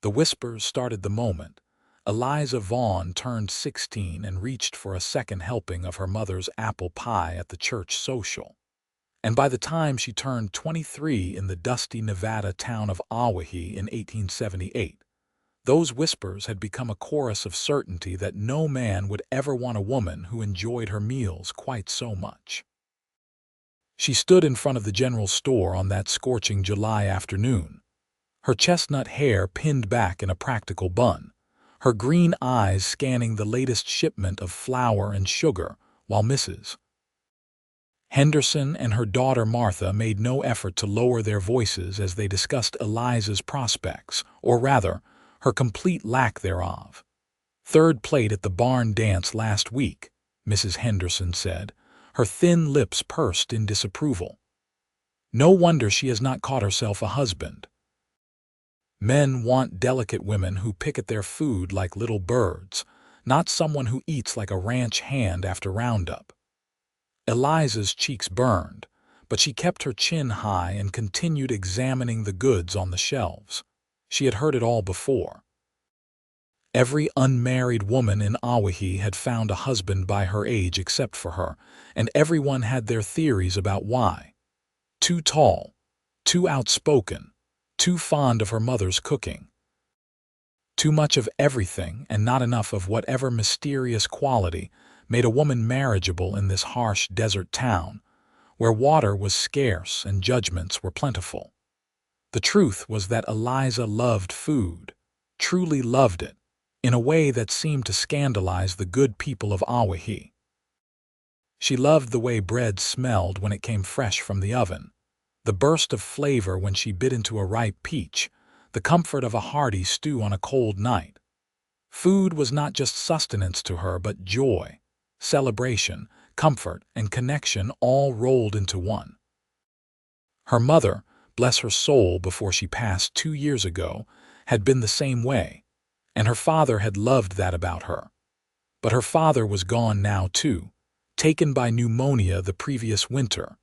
The whispers started the moment. Eliza Vaughn turned 16 and reached for a second helping of her mother's apple pie at the church social. And by the time she turned 23 in the dusty Nevada town of Awahi in 1878, those whispers had become a chorus of certainty that no man would ever want a woman who enjoyed her meals quite so much. She stood in front of the general store on that scorching July afternoon, her chestnut hair pinned back in a practical bun, her green eyes scanning the latest shipment of flour and sugar, while Mrs. Henderson and her daughter Martha made no effort to lower their voices as they discussed Eliza's prospects, or rather, her complete lack thereof. "Third plate at the barn dance last week," Mrs. Henderson said, her thin lips pursed in disapproval. "No wonder she has not caught herself a husband. Men want delicate women who pick at their food like little birds, not someone who eats like a ranch hand after roundup." Eliza's cheeks burned, but she kept her chin high and continued examining the goods on the shelves. She had heard it all before. Every unmarried woman in Awahi had found a husband by her age except for her, and everyone had their theories about why. Too tall, too outspoken, too fond of her mother's cooking. Too much of everything and not enough of whatever mysterious quality made a woman marriageable in this harsh desert town, where water was scarce and judgments were plentiful. The truth was that Eliza loved food, truly loved it, in a way that seemed to scandalize the good people of Awahi. She loved the way bread smelled when it came fresh from the oven, the burst of flavor when she bit into a ripe peach, the comfort of a hearty stew on a cold night. Food was not just sustenance to her, but joy, celebration, comfort, and connection all rolled into one. Her mother, bless her soul, before she passed 2 years ago, had been the same way, and her father had loved that about her. But her father was gone now too, taken by pneumonia the previous winter,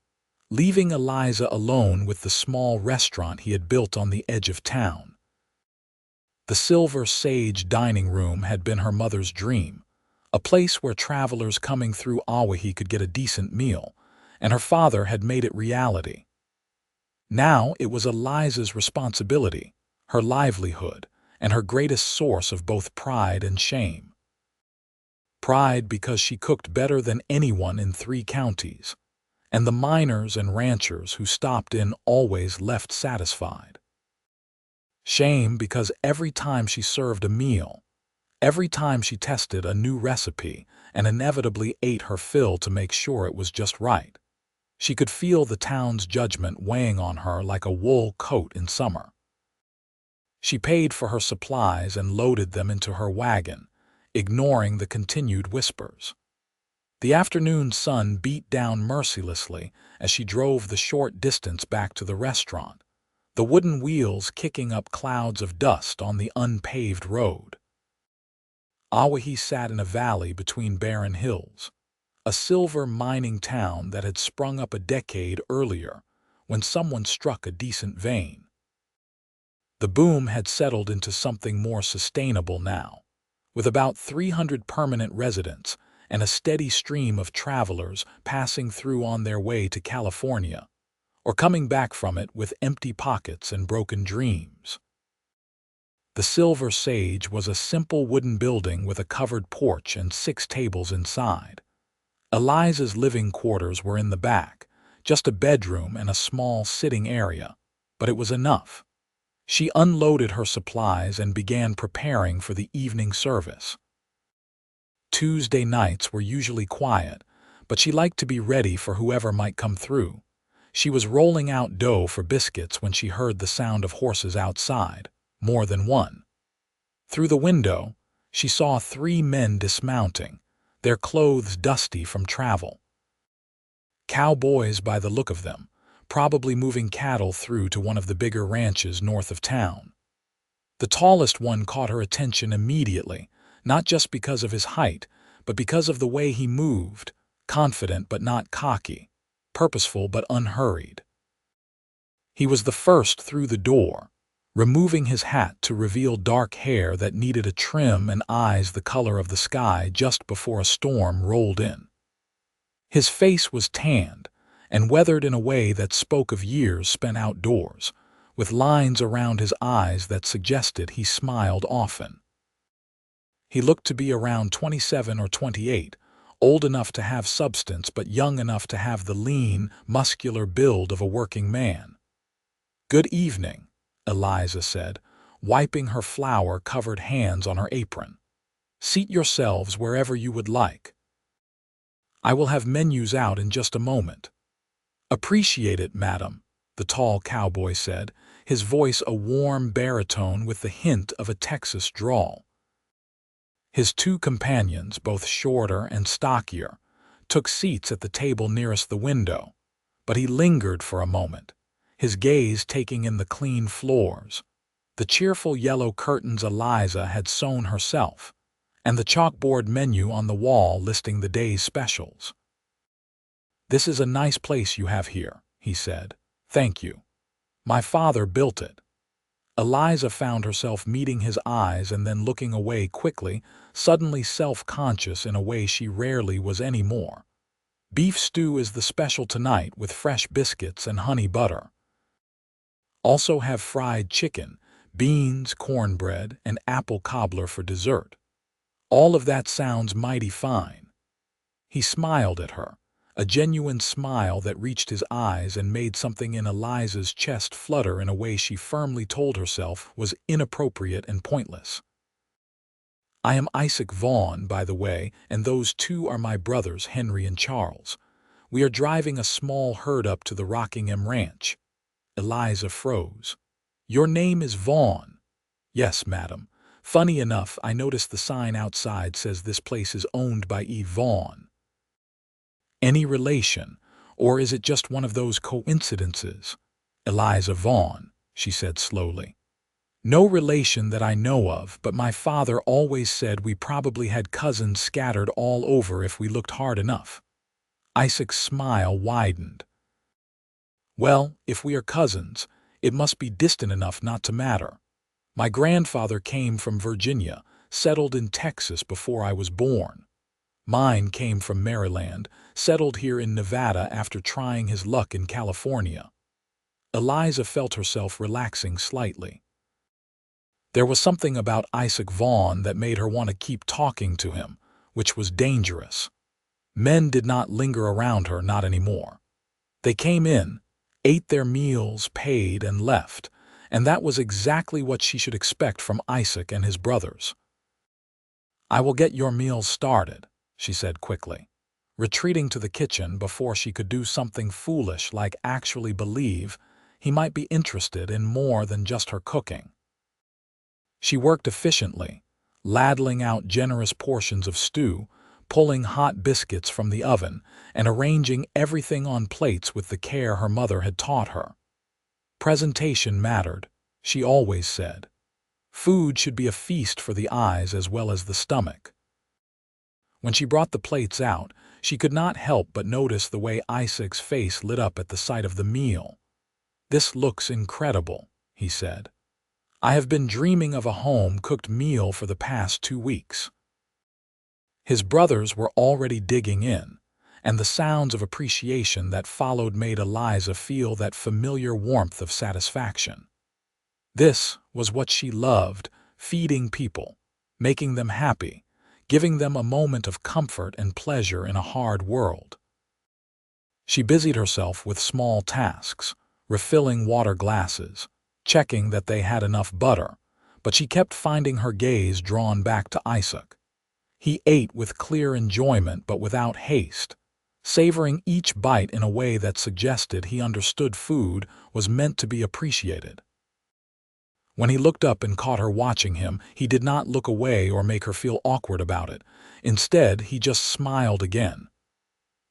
leaving Eliza alone with the small restaurant he had built on the edge of town. The Silver Sage dining room had been her mother's dream, a place where travelers coming through Awahi could get a decent meal, and her father had made it reality. Now it was Eliza's responsibility, her livelihood, and her greatest source of both pride and shame. Pride because she cooked better than anyone in 3 counties, and the miners and ranchers who stopped in always left satisfied. Shame because every time she served a meal, every time she tested a new recipe and inevitably ate her fill to make sure it was just right, she could feel the town's judgment weighing on her like a wool coat in summer. She paid for her supplies and loaded them into her wagon, ignoring the continued whispers. The afternoon sun beat down mercilessly as she drove the short distance back to the restaurant, the wooden wheels kicking up clouds of dust on the unpaved road. Awahi sat in a valley between barren hills, a silver mining town that had sprung up a decade earlier when someone struck a decent vein. The boom had settled into something more sustainable now, with about 300 permanent residents and a steady stream of travelers passing through on their way to California, or coming back from it with empty pockets and broken dreams. The Silver Sage was a simple wooden building with a covered porch and 6 tables inside. Eliza's living quarters were in the back, just a bedroom and a small sitting area, but it was enough. She unloaded her supplies and began preparing for the evening service. Tuesday nights were usually quiet, but she liked to be ready for whoever might come through. She was rolling out dough for biscuits when she heard the sound of horses outside, more than one. Through the window, she saw 3 men dismounting, their clothes dusty from travel. Cowboys by the look of them, probably moving cattle through to one of the bigger ranches north of town. The tallest one caught her attention immediately, not just because of his height, but because of the way he moved, confident but not cocky, purposeful but unhurried. He was the first through the door, removing his hat to reveal dark hair that needed a trim and eyes the color of the sky just before a storm rolled in. His face was tanned and weathered in a way that spoke of years spent outdoors, with lines around his eyes that suggested he smiled often. He looked to be around 27 or 28, old enough to have substance but young enough to have the lean, muscular build of a working man. "Good evening," Eliza said, wiping her flour-covered hands on her apron. "Seat yourselves wherever you would like. I will have menus out in just a moment." "Appreciate it, madam," the tall cowboy said, his voice a warm baritone with the hint of a Texas drawl. His two companions, both shorter and stockier, took seats at the table nearest the window, but he lingered for a moment, his gaze taking in the clean floors, the cheerful yellow curtains Eliza had sewn herself, and the chalkboard menu on the wall listing the day's specials. "This is a nice place you have here," he said. "Thank you. My father built it." Eliza found herself meeting his eyes and then looking away quickly, suddenly self-conscious in a way she rarely was anymore. "Beef stew is the special tonight with fresh biscuits and honey butter. Also have fried chicken, beans, cornbread, and apple cobbler for dessert. All of that sounds mighty fine." He smiled at her, a genuine smile that reached his eyes and made something in Eliza's chest flutter in a way she firmly told herself was inappropriate and pointless. "I am Isaac Vaughn, by the way, and those two are my brothers, Henry and Charles. We are driving a small herd up to the Rockingham Ranch." Eliza froze. "Your name is Vaughn?" "Yes, madam. Funny enough, I noticed the sign outside says this place is owned by E. Vaughn. Any relation, or is it just one of those coincidences?" "Eliza Vaughn," she said slowly. "No relation that I know of, but my father always said we probably had cousins scattered all over if we looked hard enough." Isaac's smile widened. "Well, if we are cousins, it must be distant enough not to matter. My grandfather came from Virginia, settled in Texas before I was born. Mine came from Maryland, settled here in Nevada after trying his luck in California." Eliza felt herself relaxing slightly. There was something about Isaac Vaughn that made her want to keep talking to him, which was dangerous. Men did not linger around her, not anymore. They came in, ate their meals, paid, and left, and that was exactly what she should expect from Isaac and his brothers. "I will get your meals started," she said quickly, retreating to the kitchen before she could do something foolish like actually believe he might be interested in more than just her cooking. She worked efficiently, ladling out generous portions of stew, pulling hot biscuits from the oven, and arranging everything on plates with the care her mother had taught her. Presentation mattered, she always said. Food should be a feast for the eyes as well as the stomach. When she brought the plates out, she could not help but notice the way Isaac's face lit up at the sight of the meal. "This looks incredible," he said. "I have been dreaming of a home-cooked meal for the past 2 weeks." His brothers were already digging in, and the sounds of appreciation that followed made Eliza feel that familiar warmth of satisfaction. This was what she loved, feeding people, making them happy, giving them a moment of comfort and pleasure in a hard world. She busied herself with small tasks, refilling water glasses, checking that they had enough butter, but she kept finding her gaze drawn back to Isaac. He ate with clear enjoyment but without haste, savoring each bite in a way that suggested he understood food was meant to be appreciated. When he looked up and caught her watching him, he did not look away or make her feel awkward about it. Instead, he just smiled again.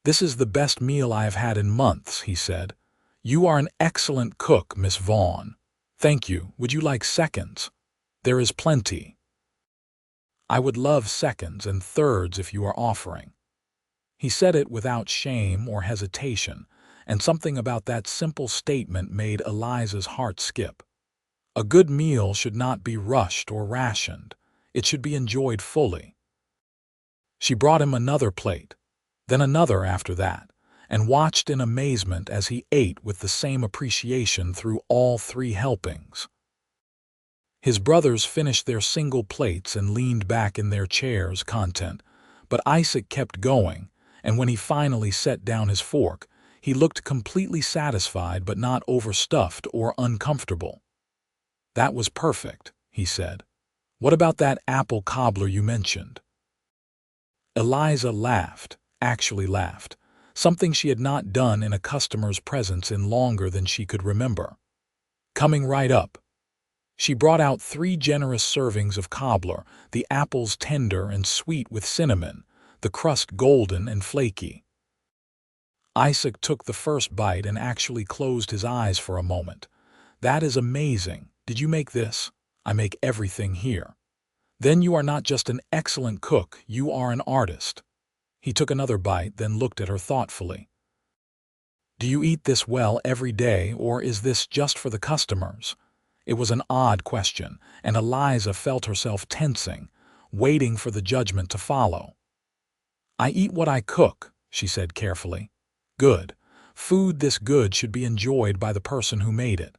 "This is the best meal I have had in months," he said. "You are an excellent cook, Miss Vaughn." "Thank you. Would you like seconds?" "There is plenty." "I would love seconds and thirds if you are offering." He said it without shame or hesitation, and something about that simple statement made Eliza's heart skip. A good meal should not be rushed or rationed. It should be enjoyed fully. She brought him another plate, then another after that, and watched in amazement as he ate with the same appreciation through all 3 helpings. His brothers finished their single plates and leaned back in their chairs, content, but Isaac kept going, and when he finally set down his fork, he looked completely satisfied but not overstuffed or uncomfortable. "That was perfect," he said. "What about that apple cobbler you mentioned?" Eliza laughed, actually laughed, something she had not done in a customer's presence in longer than she could remember. Coming right up, she brought out 3 generous servings of cobbler, the apples tender and sweet with cinnamon, the crust golden and flaky. Isaac took the first bite and actually closed his eyes for a moment. "That is amazing. Did you make this?" "I make everything here." "Then you are not just an excellent cook, you are an artist." He took another bite, then looked at her thoughtfully. "Do you eat this well every day, or is this just for the customers?" It was an odd question, and Eliza felt herself tensing, waiting for the judgment to follow. "I eat what I cook," she said carefully. "Good. Food this good should be enjoyed by the person who made it.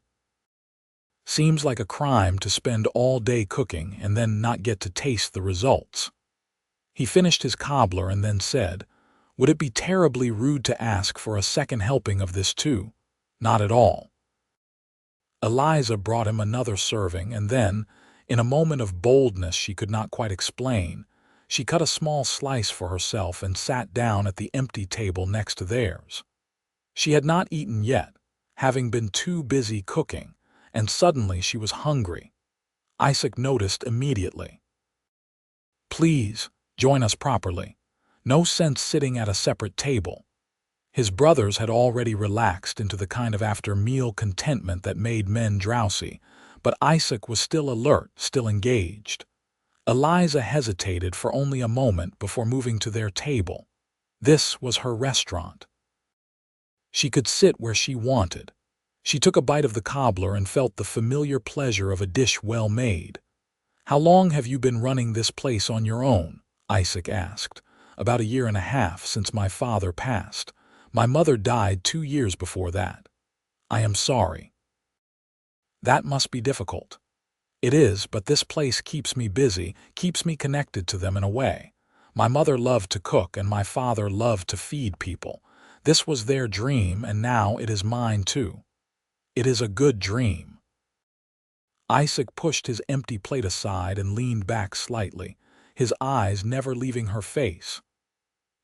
Seems like a crime to spend all day cooking and then not get to taste the results." He finished his cobbler and then said, "Would it be terribly rude to ask for a second helping of this too?" "Not at all." Eliza brought him another serving and then, in a moment of boldness she could not quite explain, she cut a small slice for herself and sat down at the empty table next to theirs. She had not eaten yet, having been too busy cooking, and suddenly she was hungry. Isaac noticed immediately. "Please, join us properly. No sense sitting at a separate table." His brothers had already relaxed into the kind of after-meal contentment that made men drowsy, but Isaac was still alert, still engaged. Eliza hesitated for only a moment before moving to their table. This was her restaurant. She could sit where she wanted. She took a bite of the cobbler and felt the familiar pleasure of a dish well made. "How long have you been running this place on your own?" Isaac asked. "About 1.5 years since my father passed. My mother died 2 years before that." "I am sorry." "That must be difficult." "It is, but this place keeps me busy, keeps me connected to them in a way. My mother loved to cook and my father loved to feed people. This was their dream and now it is mine too. It is a good dream." Isaac pushed his empty plate aside and leaned back slightly, his eyes never leaving her face.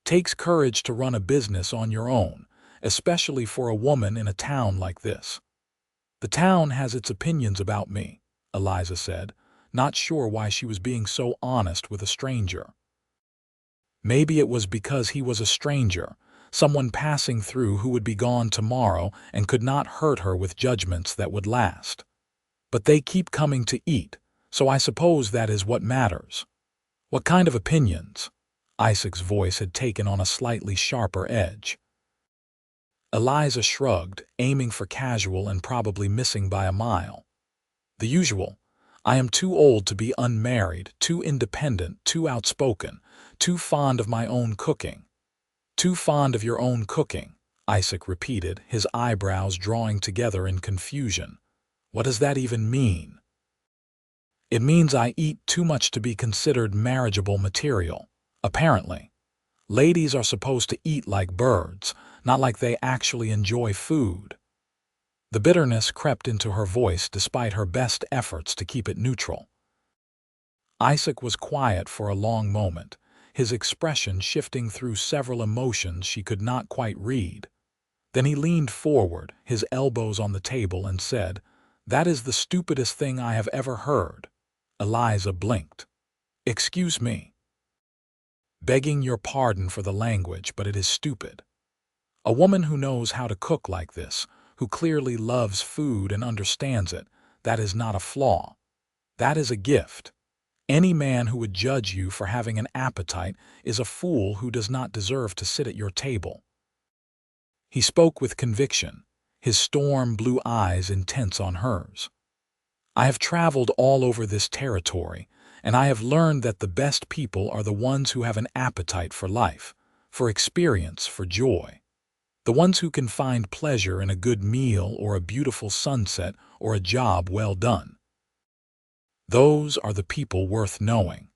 "Takes courage to run a business on your own, especially for a woman in a town like this." "The town has its opinions about me," Eliza said, not sure why she was being so honest with a stranger. Maybe it was because he was a stranger, someone passing through who would be gone tomorrow and could not hurt her with judgments that would last. "But they keep coming to eat, so I suppose that is what matters." "What kind of opinions?" Isaac's voice had taken on a slightly sharper edge. Eliza shrugged, aiming for casual and probably missing by a mile. "The usual. I am too old to be unmarried, too independent, too outspoken, too fond of my own cooking." "Too fond of your own cooking," Isaac repeated, his eyebrows drawing together in confusion. "What does that even mean?" "It means I eat too much to be considered marriageable material, apparently. Ladies are supposed to eat like birds, not like they actually enjoy food." The bitterness crept into her voice despite her best efforts to keep it neutral. Isaac was quiet for a long moment, his expression shifting through several emotions she could not quite read. Then he leaned forward, his elbows on the table, and said, "That is the stupidest thing I have ever heard." Eliza blinked. "Excuse me." "Begging your pardon for the language, but it is stupid. A woman who knows how to cook like this, who clearly loves food and understands it, that is not a flaw. That is a gift. Any man who would judge you for having an appetite is a fool who does not deserve to sit at your table." He spoke with conviction, his storm blue eyes intense on hers. I have traveled all over this territory, and I have learned that the best people are the ones who have an appetite for life, for experience, for joy. The ones who can find pleasure in a good meal or a beautiful sunset or a job well done. Those are the people worth knowing.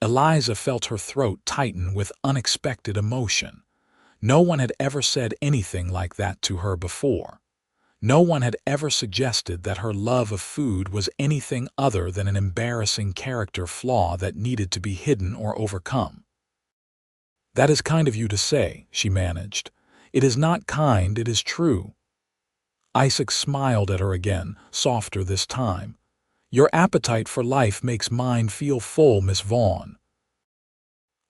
Eliza felt her throat tighten with unexpected emotion. No one had ever said anything like that to her before. No one had ever suggested that her love of food was anything other than an embarrassing character flaw that needed to be hidden or overcome. "That is kind of you to say," she managed. "It is not kind, it is true." Isaac smiled at her again, softer this time. "Your appetite for life makes mine feel full, Miss Vaughn.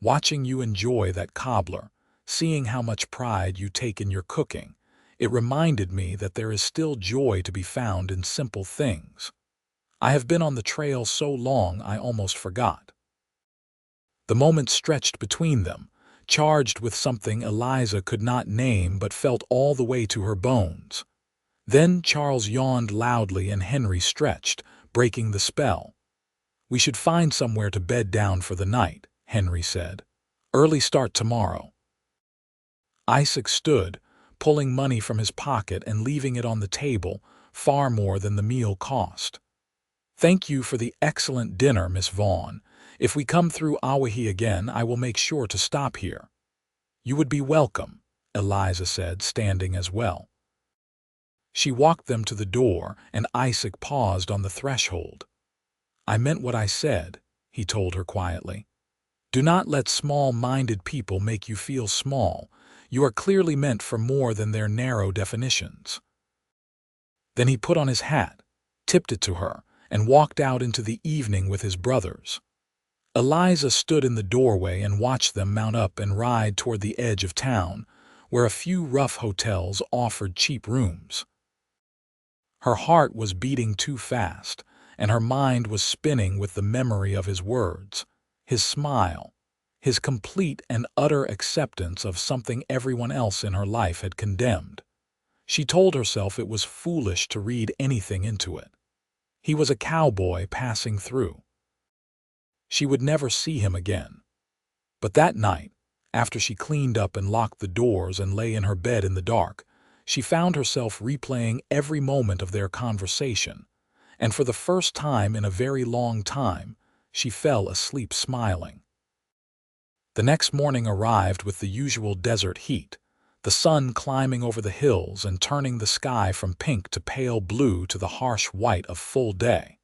Watching you enjoy that cobbler, seeing how much pride you take in your cooking, it reminded me that there is still joy to be found in simple things. I have been on the trail so long I almost forgot." The moment stretched between them, charged with something Eliza could not name but felt all the way to her bones. Then Charles yawned loudly and Henry stretched, breaking the spell. "We should find somewhere to bed down for the night," Henry said. "Early start tomorrow." Isaac stood, pulling money from his pocket and leaving it on the table, far more than the meal cost. "Thank you for the excellent dinner, Miss Vaughn. If we come through Awahi again, I will make sure to stop here." "You would be welcome," Eliza said, standing as well. She walked them to the door, and Isaac paused on the threshold. "I meant what I said," he told her quietly. "Do not let small-minded people make you feel small. You are clearly meant for more than their narrow definitions." Then he put on his hat, tipped it to her, and walked out into the evening with his brothers. Eliza stood in the doorway and watched them mount up and ride toward the edge of town, where a few rough hotels offered cheap rooms. Her heart was beating too fast, and her mind was spinning with the memory of his words, his smile, his complete and utter acceptance of something everyone else in her life had condemned. She told herself it was foolish to read anything into it. He was a cowboy passing through. She would never see him again. But that night, after she cleaned up and locked the doors and lay in her bed in the dark, she found herself replaying every moment of their conversation, and for the first time in a very long time, she fell asleep smiling. The next morning arrived with the usual desert heat, the sun climbing over the hills and turning the sky from pink to pale blue to the harsh white of full day.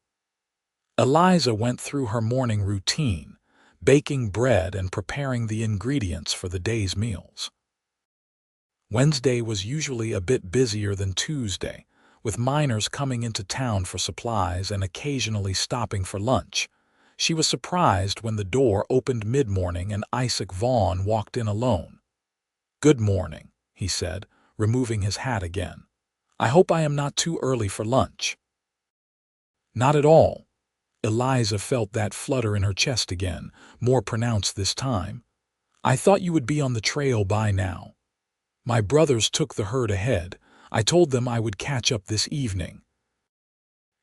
Eliza went through her morning routine, baking bread and preparing the ingredients for the day's meals. Wednesday was usually a bit busier than Tuesday, with miners coming into town for supplies and occasionally stopping for lunch. She was surprised when the door opened mid-morning and Isaac Vaughn walked in alone. "Good morning," he said, removing his hat again. "I hope I am not too early for lunch." "Not at all." Eliza felt that flutter in her chest again, more pronounced this time. "I thought you would be on the trail by now. My brothers took the herd ahead. I told them I would catch up this evening."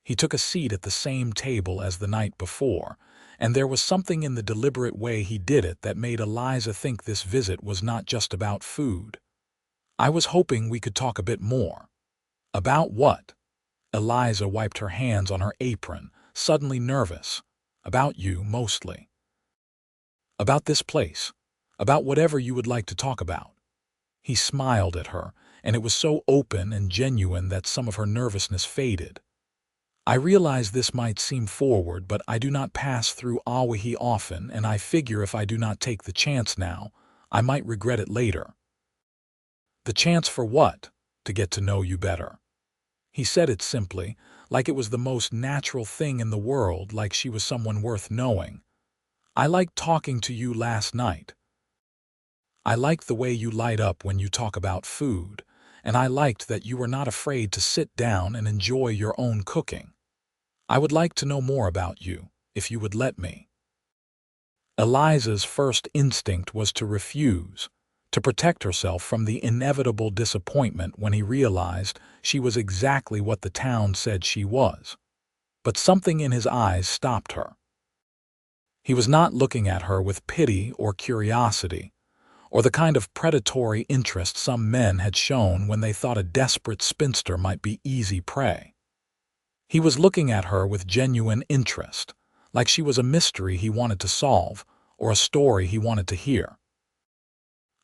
He took a seat at the same table as the night before, and there was something in the deliberate way he did it that made Eliza think this visit was not just about food. "I was hoping we could talk a bit more." "About what?" Eliza wiped her hands on her apron, suddenly nervous. "About you, mostly." "About this place. About whatever you would like to talk about." He smiled at her, and it was so open and genuine that some of her nervousness faded. "I realize this might seem forward, but I do not pass through Awahi often, and I figure if I do not take the chance now, I might regret it later." "The chance for what?" "To get to know you better." He said it simply, like it was the most natural thing in the world, like she was someone worth knowing. "I liked talking to you last night. I liked the way you light up when you talk about food, and I liked that you were not afraid to sit down and enjoy your own cooking. I would like to know more about you, if you would let me." Eliza's first instinct was to refuse, to protect herself from the inevitable disappointment when he realized she was exactly what the town said she was. but something in his eyes stopped her. He was not looking at her with pity or curiosity, or the kind of predatory interest some men had shown when they thought a desperate spinster might be easy prey. He was looking at her with genuine interest, like she was a mystery he wanted to solve or a story he wanted to hear.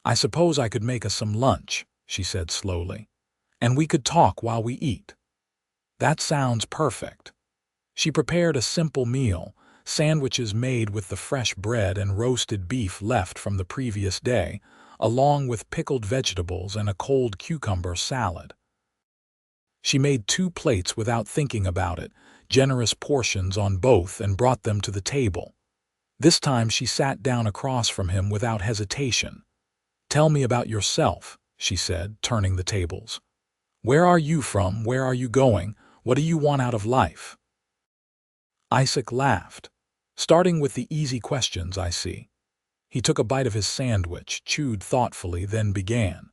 "I suppose I could make us some lunch," she said slowly, "and we could talk while we eat." "That sounds perfect." She prepared a simple meal, sandwiches made with the fresh bread and roasted beef left from the previous day, along with pickled vegetables and a cold cucumber salad. She made 2 plates without thinking about it, generous portions on both, and brought them to the table. This time she sat down across from him without hesitation. "Tell me about yourself," she said, turning the tables. "Where are you from? Where are you going? What do you want out of life?" Isaac laughed. "Starting with the easy questions, I see." He took a bite of his sandwich, chewed thoughtfully, then began.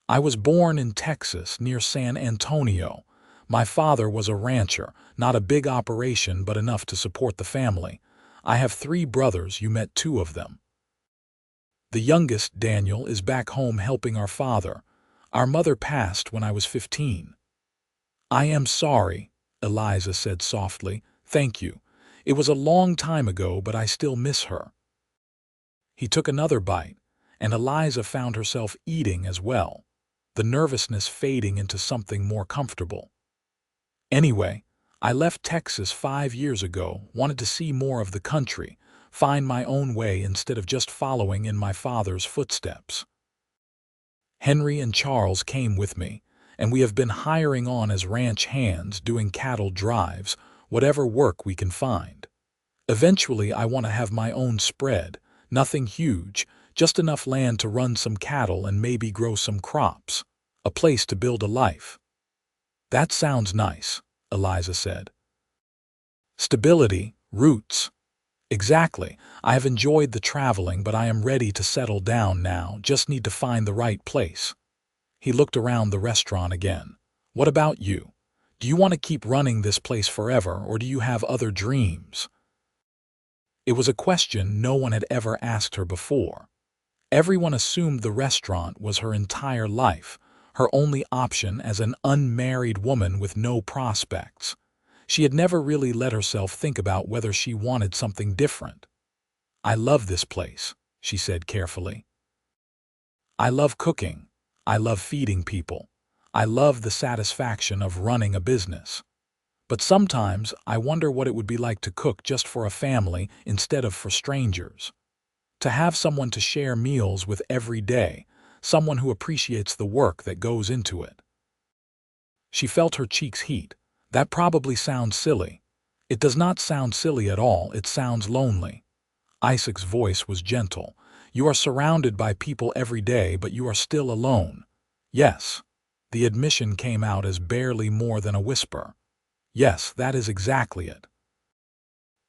"I was born in Texas, near San Antonio. My father was a rancher, not a big operation but enough to support the family. I have 3 brothers, you met 2 of them. The youngest, Daniel, is back home helping our father. Our mother passed when I was 15. "I am sorry," Eliza said softly. "Thank you. It was a long time ago, but I still miss her." He took another bite, and Eliza found herself eating as well, the nervousness fading into something more comfortable. "Anyway, I left Texas 5 years ago, wanted to see more of the country, find my own way instead of just following in my father's footsteps. Henry and Charles came with me, and we have been hiring on as ranch hands, doing cattle drives, whatever work we can find. Eventually I want to have my own spread, nothing huge, just enough land to run some cattle and maybe grow some crops, a place to build a life." "That sounds nice," Eliza said. "Stability, roots." "Exactly. I have enjoyed the traveling, but I am ready to settle down now, just need to find the right place." He looked around the restaurant again. "What about you? Do you want to keep running this place forever, or do you have other dreams?" It was a question no one had ever asked her before. Everyone assumed the restaurant was her entire life, her only option as an unmarried woman with no prospects. She had never really let herself think about whether she wanted something different. "I love this place," she said carefully. "I love cooking. I love feeding people. I love the satisfaction of running a business. But sometimes I wonder what it would be like to cook just for a family instead of for strangers. To have someone to share meals with every day, someone who appreciates the work that goes into it." She felt her cheeks heat. "That probably sounds silly." "It does not sound silly at all, it sounds lonely." Isaac's voice was gentle. "You are surrounded by people every day, but you are still alone." "Yes." The admission came out as barely more than a whisper. "Yes, that is exactly it."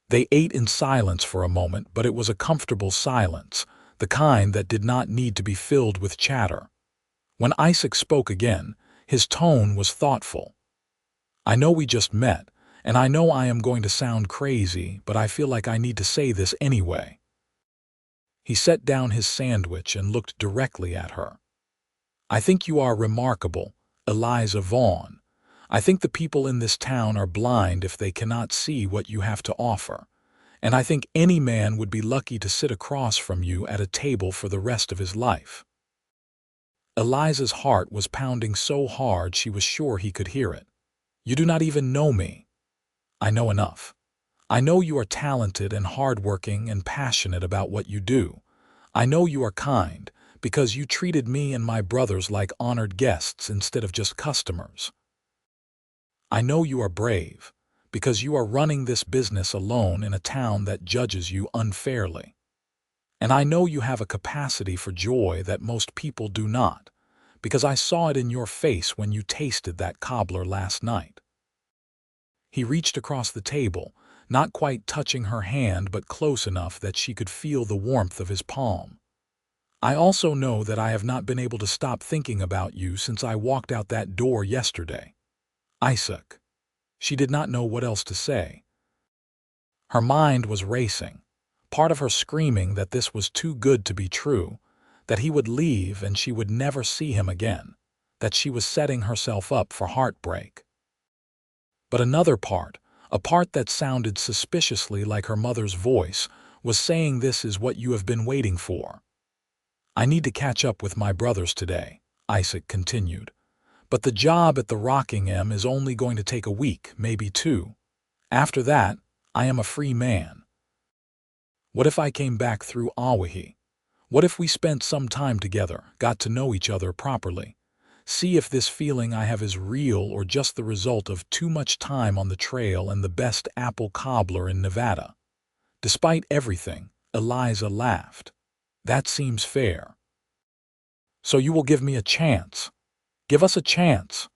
They ate in silence for a moment, but it was a comfortable silence, the kind that did not need to be filled with chatter. When Isaac spoke again, his tone was thoughtful. "I know we just met, and I know I am going to sound crazy, but I feel like I need to say this anyway." He set down his sandwich and looked directly at her. "I think you are remarkable, Eliza Vaughn. I think the people in this town are blind if they cannot see what you have to offer, and I think any man would be lucky to sit across from you at a table for the rest of his life." Eliza's heart was pounding so hard she was sure he could hear it. "You do not even know me." "I know enough. I know you are talented and hardworking and passionate about what you do. I know you are kind, because you treated me and my brothers like honored guests instead of just customers. I know you are brave, because you are running this business alone in a town that judges you unfairly. And I know you have a capacity for joy that most people do not, because I saw it in your face when you tasted that cobbler last night." He reached across the table, not quite touching her hand but close enough that she could feel the warmth of his palm. "I also know that I have not been able to stop thinking about you since I walked out that door yesterday. Isaac." She did not know what else to say. Her mind was racing, part of her screaming that this was too good to be true, that he would leave and she would never see him again, that she was setting herself up for heartbreak. But another part, a part that sounded suspiciously like her mother's voice, was saying, "This is what you have been waiting for." "I need to catch up with my brothers today," Isaac continued. "But the job at the Rockingham is only going to take a week, maybe two. After that, I am a free man. What if I came back through Awahi? What if we spent some time together, got to know each other properly? See if this feeling I have is real or just the result of too much time on the trail and the best apple cobbler in Nevada." Despite everything, Eliza laughed. "That seems fair." "So you will give me a chance? Give us a chance?"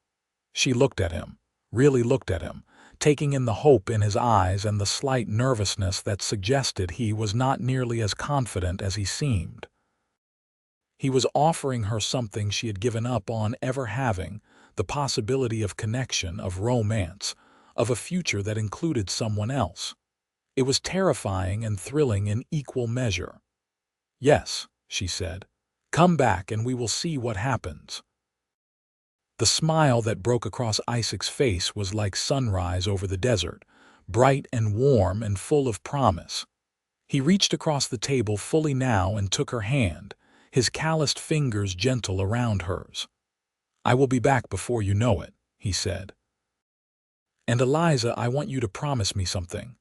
She looked at him, really looked at him, taking in the hope in his eyes and the slight nervousness that suggested he was not nearly as confident as he seemed. He was offering her something she had given up on ever having, the possibility of connection, of romance, of a future that included someone else. It was terrifying and thrilling in equal measure. "Yes," she said. "Come back and we will see what happens." The smile that broke across Isaac's face was like sunrise over the desert, bright and warm and full of promise. He reached across the table fully now and took her hand, his calloused fingers gentle around hers. "I will be back before you know it," he said. "And Eliza, I want you to promise me something."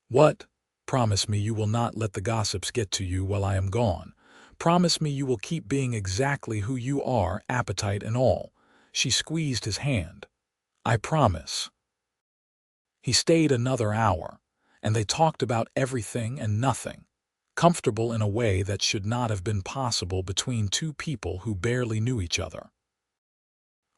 "What?" "Promise me you will not let the gossips get to you while I am gone. Promise me you will keep being exactly who you are, appetite and all." She squeezed his hand. "I promise." He stayed another hour, and they talked about everything and nothing, comfortable in a way that should not have been possible between two people who barely knew each other.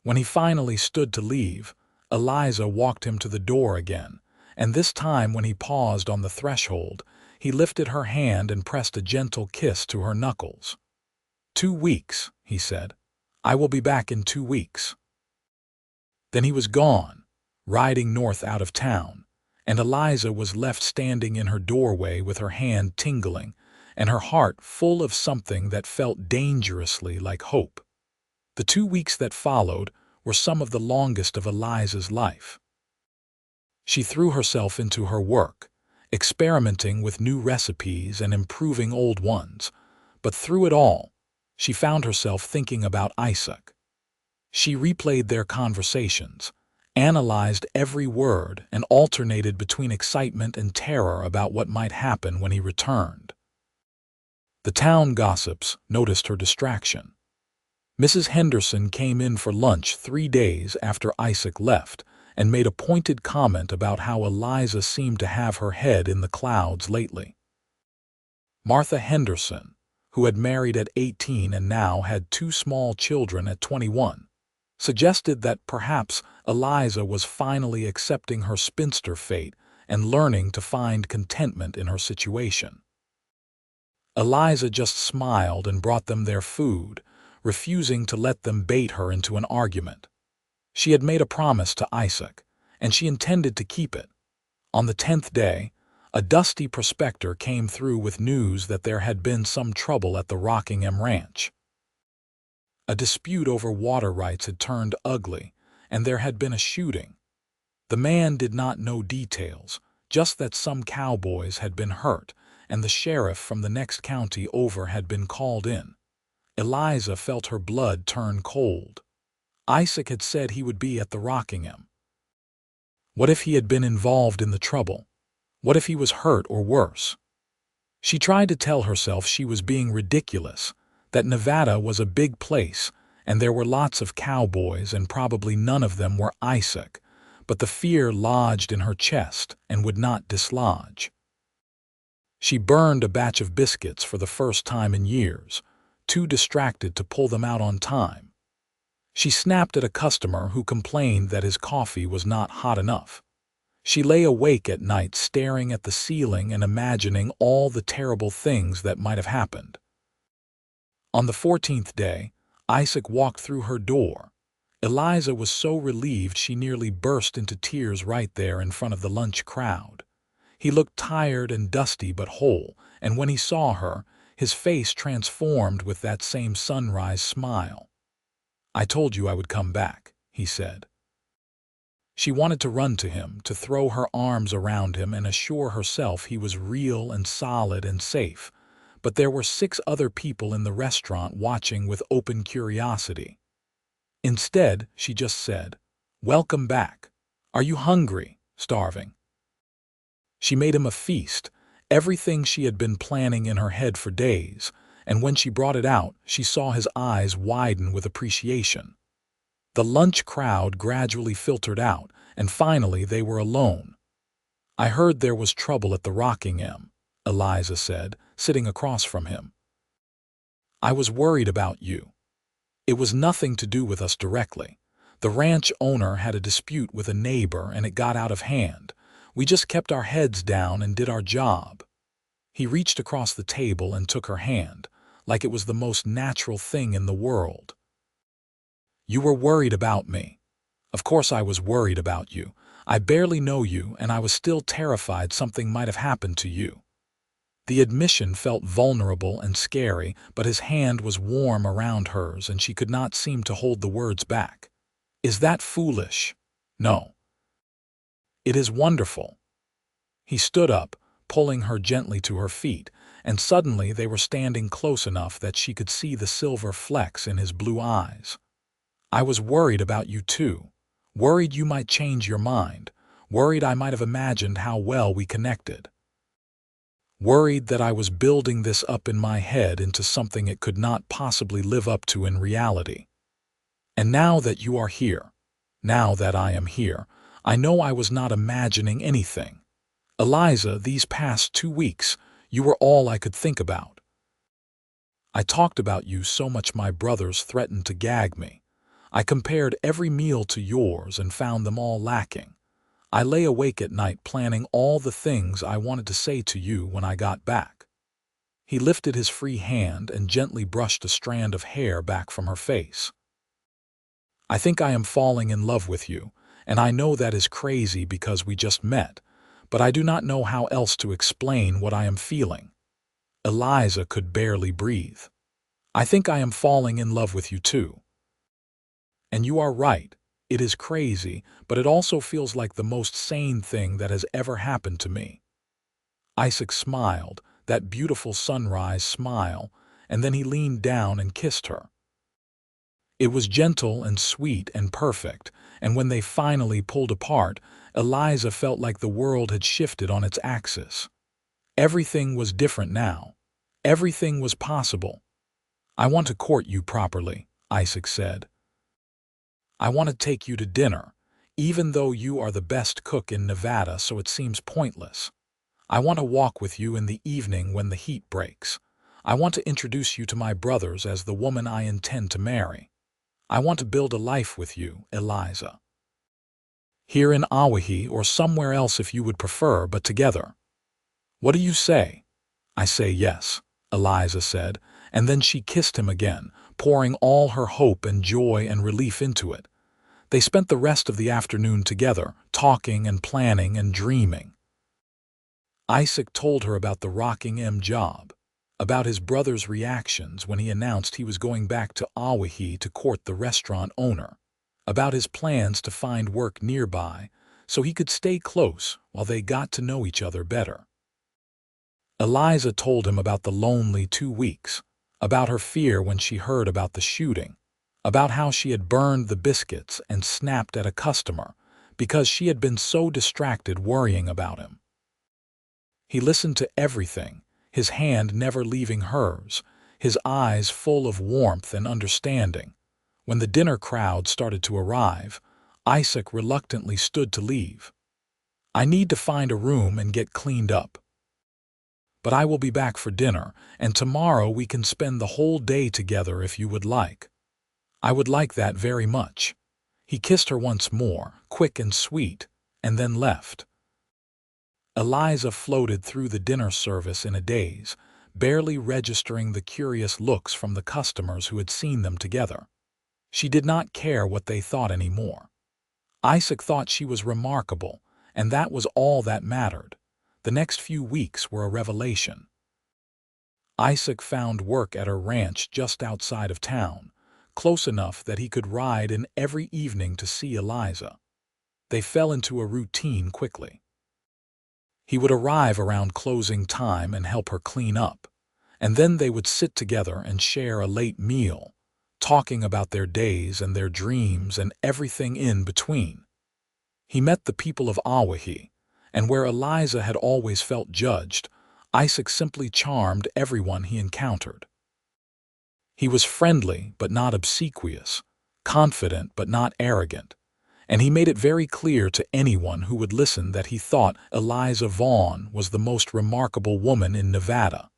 When he finally stood to leave, Eliza walked him to the door again, and this time when he paused on the threshold, he lifted her hand and pressed a gentle kiss to her knuckles. "2 weeks," he said. "I will be back in 2 weeks." Then he was gone, riding north out of town, and Eliza was left standing in her doorway with her hand tingling and her heart full of something that felt dangerously like hope. The 2 weeks that followed were some of the longest of Eliza's life. She threw herself into her work, experimenting with new recipes and improving old ones, but through it all, she found herself thinking about Isaac. She replayed their conversations, analyzed every word, and alternated between excitement and terror about what might happen when he returned. The town gossips noticed her distraction. Mrs. Henderson came in for lunch 3 days after Isaac left and made a pointed comment about how Eliza seemed to have her head in the clouds lately. Martha Henderson, who had married at 18 and now had 2 small children at 21, suggested that perhaps Eliza was finally accepting her spinster fate and learning to find contentment in her situation. Eliza just smiled and brought them their food, refusing to let them bait her into an argument. She had made a promise to Isaac, and she intended to keep it. On the 10th day, a dusty prospector came through with news that there had been some trouble at the Rockingham ranch. A dispute over water rights had turned ugly, and there had been a shooting. The man did not know details, just that some cowboys had been hurt, and the sheriff from the next county over had been called in. Eliza felt her blood turn cold. Isaac had said he would be at the Rockingham. What if he had been involved in the trouble? What if he was hurt or worse? She tried to tell herself she was being ridiculous, that Nevada was a big place, and there were lots of cowboys and probably none of them were Isaac, but the fear lodged in her chest and would not dislodge. She burned a batch of biscuits for the first time in years, too distracted to pull them out on time. She snapped at a customer who complained that his coffee was not hot enough. She lay awake at night staring at the ceiling and imagining all the terrible things that might have happened. On the 14th day, Isaac walked through her door. Eliza was so relieved she nearly burst into tears right there in front of the lunch crowd. He looked tired and dusty but whole, and when he saw her, his face transformed with that same sunrise smile. "I told you I would come back," he said. She wanted to run to him, to throw her arms around him and assure herself he was real and solid and safe, but there were 6 other people in the restaurant watching with open curiosity. Instead, she just said, "Welcome back. Are you hungry? Starving?" She made him a feast, everything she had been planning in her head for days, and when she brought it out, she saw his eyes widen with appreciation. The lunch crowd gradually filtered out, and finally they were alone. "I heard there was trouble at the Rockingham," Eliza said, sitting across from him. "I was worried about you. It was nothing to do with us directly. The ranch owner had a dispute with a neighbor and it got out of hand. We just kept our heads down and did our job." He reached across the table and took her hand, like it was the most natural thing in the world. "You were worried about me. Of course I was worried about you. I barely know you, and I was still terrified something might have happened to you." The admission felt vulnerable and scary, but his hand was warm around hers and she could not seem to hold the words back. "Is that foolish?" "No. It is wonderful." He stood up, pulling her gently to her feet, and suddenly they were standing close enough that she could see the silver flecks in his blue eyes. "I was worried about you too. Worried you might change your mind. Worried I might have imagined how well we connected. Worried that I was building this up in my head into something it could not possibly live up to in reality. And now that you are here, now that I am here, I know I was not imagining anything. Eliza, these past 2 weeks, you were all I could think about. I talked about you so much my brothers threatened to gag me. I compared every meal to yours and found them all lacking. I lay awake at night planning all the things I wanted to say to you when I got back." He lifted his free hand and gently brushed a strand of hair back from her face. "I think I am falling in love with you, and I know that is crazy because we just met, but I do not know how else to explain what I am feeling." Eliza could barely breathe. "I think I am falling in love with you too. And you are right. It is crazy, but it also feels like the most sane thing that has ever happened to me." Isaac smiled, that beautiful sunrise smile, and then he leaned down and kissed her. It was gentle and sweet and perfect, and when they finally pulled apart, Eliza felt like the world had shifted on its axis. Everything was different now. Everything was possible. "I want to court you properly," Isaac said. "I want to take you to dinner, even though you are the best cook in Nevada, so it seems pointless. I want to walk with you in the evening when the heat breaks. I want to introduce you to my brothers as the woman I intend to marry. I want to build a life with you, Eliza. Here in Awahi or somewhere else if you would prefer, but together. What do you say?" "I say yes," Eliza said, and then she kissed him again, pouring all her hope and joy and relief into it. They spent the rest of the afternoon together, talking and planning and dreaming. Isaac told her about the Rockingham job, about his brother's reactions when he announced he was going back to Awahi to court the restaurant owner, about his plans to find work nearby so he could stay close while they got to know each other better. Eliza told him about the lonely 2 weeks, about her fear when she heard about the shooting, about how she had burned the biscuits and snapped at a customer because she had been so distracted worrying about him. He listened to everything, his hand never leaving hers, his eyes full of warmth and understanding. When the dinner crowd started to arrive, Isaac reluctantly stood to leave. "I need to find a room and get cleaned up. But I will be back for dinner, and tomorrow we can spend the whole day together if you would like." "I would like that very much." He kissed her once more, quick and sweet, and then left. Eliza floated through the dinner service in a daze, barely registering the curious looks from the customers who had seen them together. She did not care what they thought anymore. Isaac thought she was remarkable, and that was all that mattered. The next few weeks were a revelation. Isaac found work at a ranch just outside of town, close enough that he could ride in every evening to see Eliza. They fell into a routine quickly. He would arrive around closing time and help her clean up, and then they would sit together and share a late meal, talking about their days and their dreams and everything in between. He met the people of Awahi, and where Eliza had always felt judged, Isaac simply charmed everyone he encountered. He was friendly but not obsequious, confident but not arrogant, and he made it very clear to anyone who would listen that he thought Eliza Vaughn was the most remarkable woman in Nevada.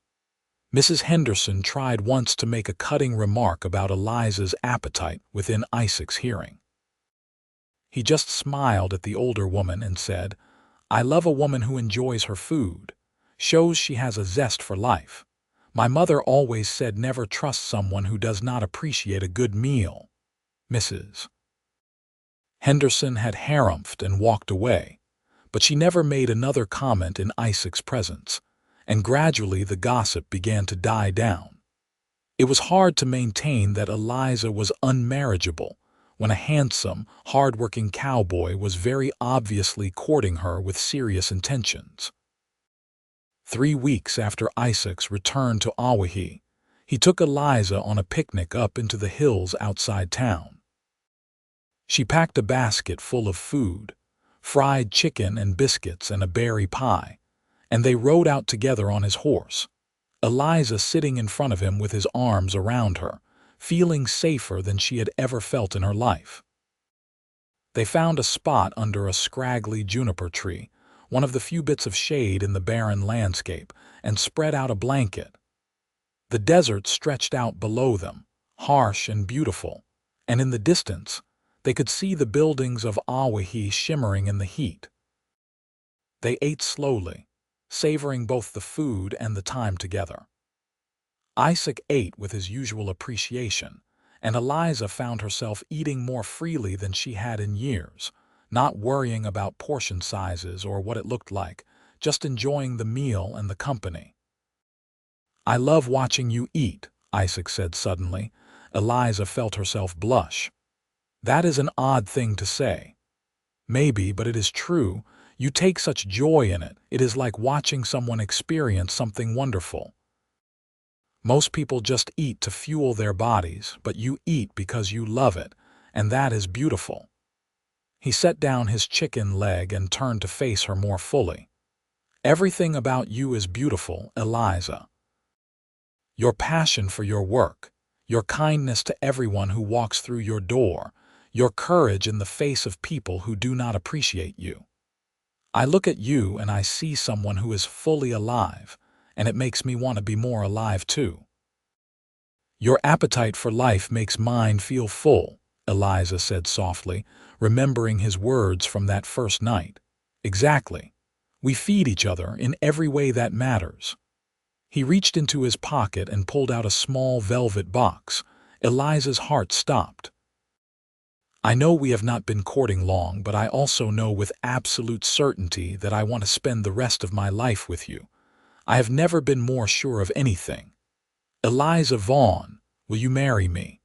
Mrs. Henderson tried once to make a cutting remark about Eliza's appetite within Isaac's hearing. He just smiled at the older woman and said, "I love a woman who enjoys her food, shows she has a zest for life. My mother always said never trust someone who does not appreciate a good meal." Mrs. Henderson had harumphed and walked away, but she never made another comment in Isaac's presence, and gradually the gossip began to die down. It was hard to maintain that Eliza was unmarriageable when a handsome, hard-working cowboy was very obviously courting her with serious intentions. 3 weeks after Isaac's return to Awahi, he took Eliza on a picnic up into the hills outside town. She packed a basket full of food, fried chicken and biscuits and a berry pie, and they rode out together on his horse, Eliza sitting in front of him with his arms around her, feeling safer than she had ever felt in her life. They found a spot under a scraggly juniper tree, one of the few bits of shade in the barren landscape, and spread out a blanket. The desert stretched out below them, harsh and beautiful, and in the distance, they could see the buildings of Awahi shimmering in the heat. They ate slowly, savoring both the food and the time together. Isaac ate with his usual appreciation, and Eliza found herself eating more freely than she had in years, not worrying about portion sizes or what it looked like, just enjoying the meal and the company. "I love watching you eat," Isaac said suddenly. Eliza felt herself blush. "That is an odd thing to say." "Maybe, but it is true. You take such joy in it. It is like watching someone experience something wonderful. Most people just eat to fuel their bodies, but you eat because you love it, and that is beautiful." He set down his chicken leg and turned to face her more fully. "Everything about you is beautiful, Eliza. Your passion for your work, your kindness to everyone who walks through your door, your courage in the face of people who do not appreciate you. I look at you and I see someone who is fully alive, and it makes me want to be more alive too. Your appetite for life makes mine feel full," Eliza said softly, remembering his words from that first night. "Exactly. We feed each other in every way that matters." He reached into his pocket and pulled out a small velvet box. Eliza's heart stopped. "I know we have not been courting long, but I also know with absolute certainty that I want to spend the rest of my life with you. I have never been more sure of anything. Eliza Vaughn, will you marry me?"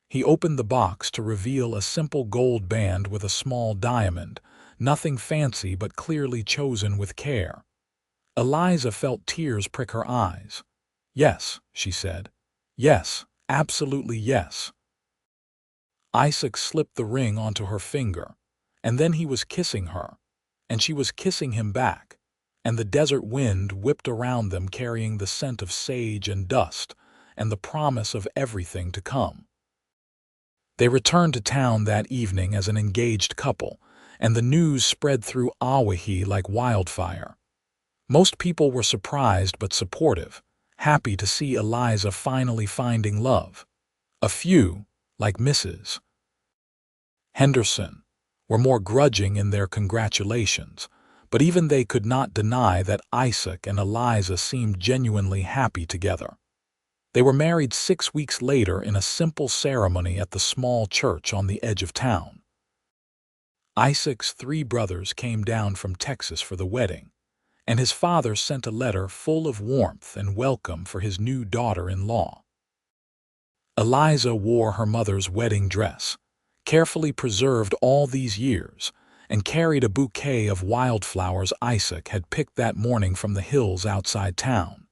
He opened the box to reveal a simple gold band with a small diamond, nothing fancy but clearly chosen with care. Eliza felt tears prick her eyes. "Yes," she said. "Yes, absolutely yes." Isaac slipped the ring onto her finger, and then he was kissing her, and she was kissing him back, and the desert wind whipped around them carrying the scent of sage and dust and the promise of everything to come. They returned to town that evening as an engaged couple, and the news spread through Awahi like wildfire. Most people were surprised but supportive, happy to see Eliza finally finding love. A few, like Mrs. Henderson, were more grudging in their congratulations, but even they could not deny that Isaac and Eliza seemed genuinely happy together. They were married 6 weeks later in a simple ceremony at the small church on the edge of town. Isaac's 3 brothers came down from Texas for the wedding, and his father sent a letter full of warmth and welcome for his new daughter-in-law. Eliza wore her mother's wedding dress, carefully preserved all these years, and carried a bouquet of wildflowers Isaac had picked that morning from the hills outside town.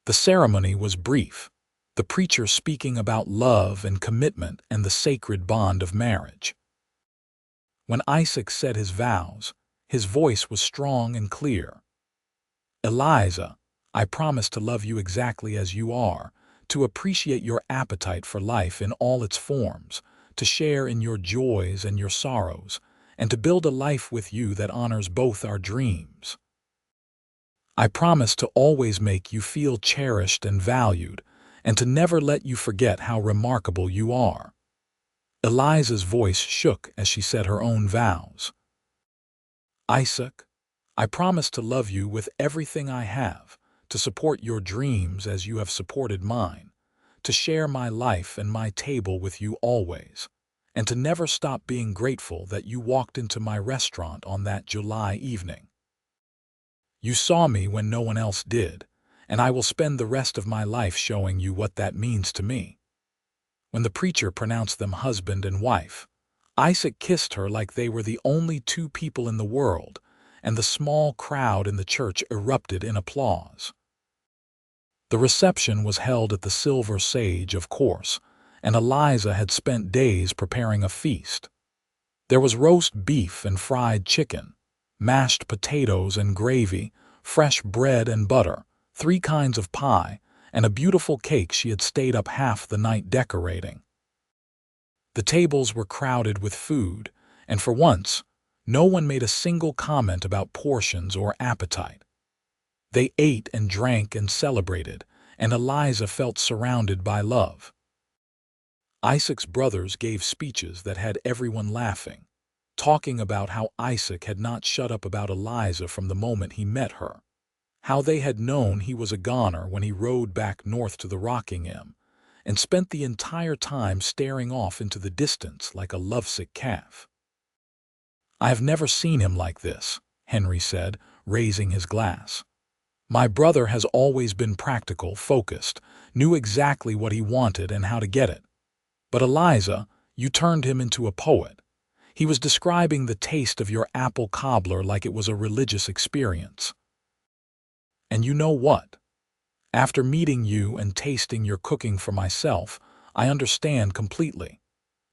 The ceremony was brief, the preacher speaking about love and commitment and the sacred bond of marriage. When Isaac said his vows, his voice was strong and clear. "Eliza, I promise to love you exactly as you are, to appreciate your appetite for life in all its forms, to share in your joys and your sorrows, and to build a life with you that honors both our dreams. I promise to always make you feel cherished and valued, and to never let you forget how remarkable you are." Eliza's voice shook as she said her own vows. "Isaac, I promise to love you with everything I have, to support your dreams as you have supported mine, to share my life and my table with you always, and to never stop being grateful that you walked into my restaurant on that July evening. You saw me when no one else did, and I will spend the rest of my life showing you what that means to me." When the preacher pronounced them husband and wife, Isaac kissed her like they were the only 2 people in the world, and the small crowd in the church erupted in applause. The reception was held at the Silver Sage, of course, and Eliza had spent days preparing a feast. There was roast beef and fried chicken, mashed potatoes and gravy, fresh bread and butter, 3 kinds of pie, and a beautiful cake she had stayed up half the night decorating. The tables were crowded with food, and for once, no one made a single comment about portions or appetite. They ate and drank and celebrated, and Eliza felt surrounded by love. Isaac's brothers gave speeches that had everyone laughing, talking about how Isaac had not shut up about Eliza from the moment he met her, how they had known he was a goner when he rode back north to the Rockingham, and spent the entire time staring off into the distance like a lovesick calf. "I have never seen him like this," Henry said, raising his glass. "My brother has always been practical, focused, knew exactly what he wanted and how to get it. But Eliza, you turned him into a poet. He was describing the taste of your apple cobbler like it was a religious experience. And you know what? After meeting you and tasting your cooking for myself, I understand completely.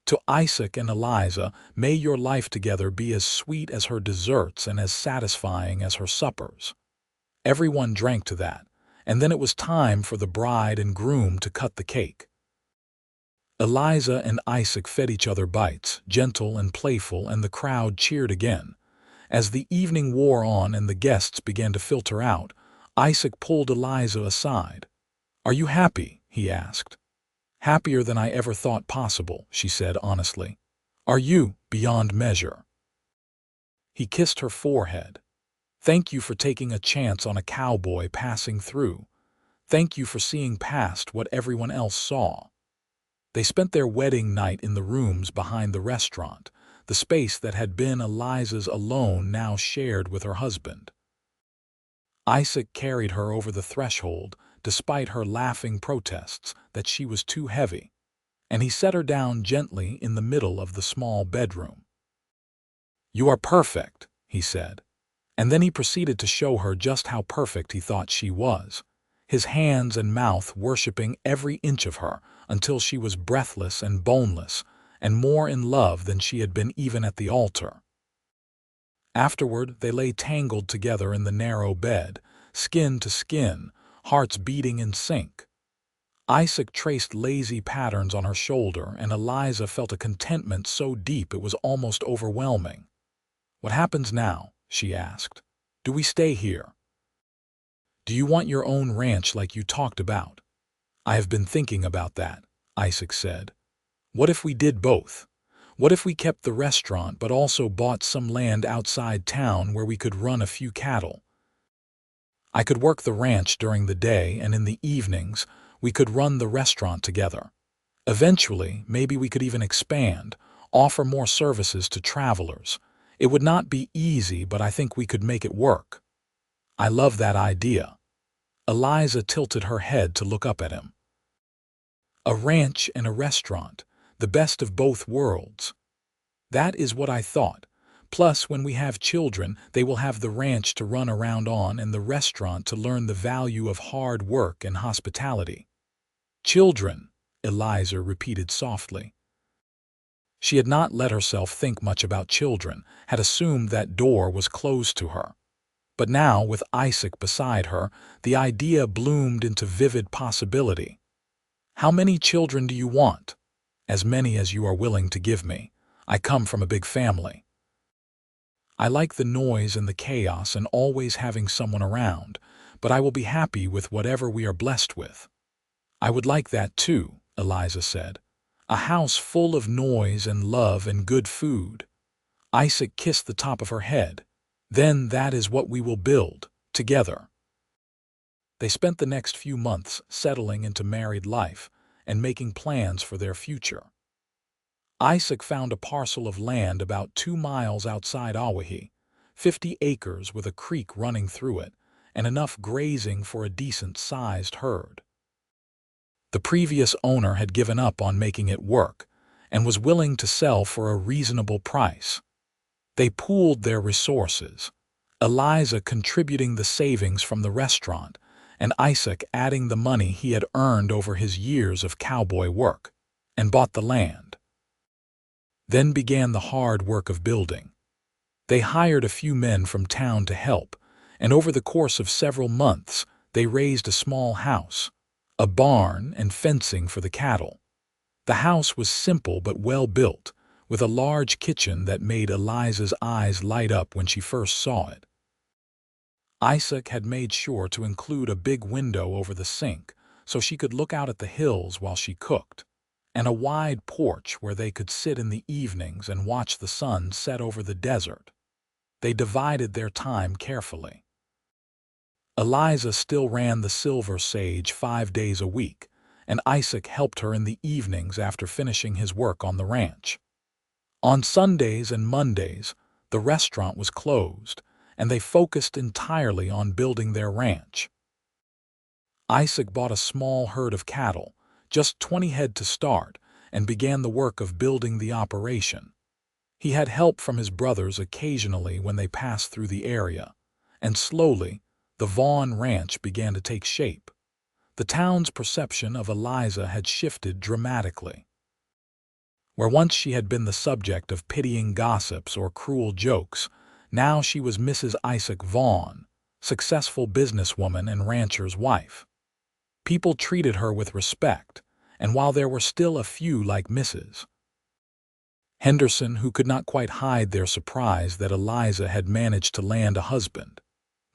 To Isaac and Eliza, may your life together be as sweet as her desserts and as satisfying as her suppers." Everyone drank to that, and then it was time for the bride and groom to cut the cake. Eliza and Isaac fed each other bites, gentle and playful, and the crowd cheered again. As the evening wore on and the guests began to filter out, Isaac pulled Eliza aside. "Are you happy?" he asked. "Happier than I ever thought possible," she said honestly. "Are you?" "Beyond measure." He kissed her forehead. "Thank you for taking a chance on a cowboy passing through. Thank you for seeing past what everyone else saw." They spent their wedding night in the rooms behind the restaurant, the space that had been Eliza's alone now shared with her husband. Isaac carried her over the threshold, despite her laughing protests that she was too heavy, and he set her down gently in the middle of the small bedroom. "You are perfect," he said, and then he proceeded to show her just how perfect he thought she was, his hands and mouth worshipping every inch of her until she was breathless and boneless, and more in love than she had been even at the altar. Afterward, they lay tangled together in the narrow bed, skin to skin, hearts beating in sync. Isaac traced lazy patterns on her shoulder, and Eliza felt a contentment so deep it was almost overwhelming. "What happens now?" she asked. "Do we stay here? Do you want your own ranch like you talked about?" "I have been thinking about that," Isaac said. "What if we did both? What if we kept the restaurant but also bought some land outside town where we could run a few cattle? I could work the ranch during the day, and in the evenings, We could run the restaurant together. Eventually, maybe we could even expand, offer more services to travelers. It would not be easy, but I think we could make it work. I love that idea. Eliza tilted her head to look up at him. A ranch and a restaurant, the best of both worlds. That is what I thought. Plus, when we have children, they will have the ranch to run around on and the restaurant to learn the value of hard work and hospitality. Children, Eliza repeated softly. She had not let herself think much about children, had assumed that door was closed to her. But now, with Isaac beside her, the idea bloomed into vivid possibility. How many children do you want? As many as you are willing to give me. I come from a big family. I like the noise and the chaos and always having someone around, but I will be happy with whatever we are blessed with. I would like that too, Eliza said. A house full of noise and love and good food. Isaac kissed the top of her head. Then that is what we will build, together. They spent the next few months settling into married life and making plans for their future. Isaac found a parcel of land about 2 miles outside Awahi, 50 acres with a creek running through it, and enough grazing for a decent-sized herd. The previous owner had given up on making it work and was willing to sell for a reasonable price. They pooled their resources, Eliza contributing the savings from the restaurant and Isaac adding the money he had earned over his years of cowboy work, and bought the land. Then began the hard work of building. They hired a few men from town to help, and over the course of several months they raised a small house, a barn and fencing for the cattle. The house was simple but well built, with a large kitchen that made Eliza's eyes light up when she first saw it. Isaac had made sure to include a big window over the sink so she could look out at the hills while she cooked, and a wide porch where they could sit in the evenings and watch the sun set over the desert. They divided their time carefully. Eliza still ran the Silver Sage 5 days a week, and Isaac helped her in the evenings after finishing his work on the ranch. On Sundays and Mondays, the restaurant was closed, and they focused entirely on building their ranch. Isaac bought a small herd of cattle, just 20 head to start, and began the work of building the operation. He had help from his brothers occasionally when they passed through the area, and slowly, the Vaughn ranch began to take shape. The town's perception of Eliza had shifted dramatically. Where once she had been the subject of pitying gossips or cruel jokes, now she was Mrs. Isaac Vaughn, successful businesswoman and rancher's wife. People treated her with respect, and while there were still a few like Mrs. Henderson who could not quite hide their surprise that Eliza had managed to land a husband,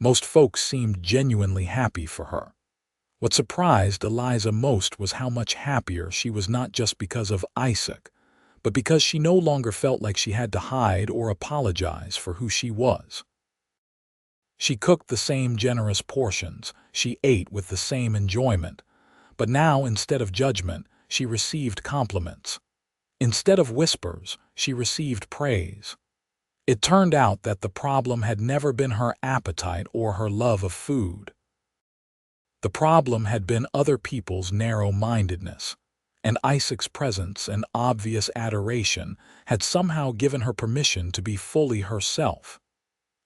most folks seemed genuinely happy for her. What surprised Eliza most was how much happier she was, not just because of Isaac, but because she no longer felt like she had to hide or apologize for who she was. She cooked the same generous portions, she ate with the same enjoyment, but now instead of judgment, she received compliments. Instead of whispers, she received praise. It turned out that the problem had never been her appetite or her love of food. The problem had been other people's narrow-mindedness, and Isaac's presence and obvious adoration had somehow given her permission to be fully herself.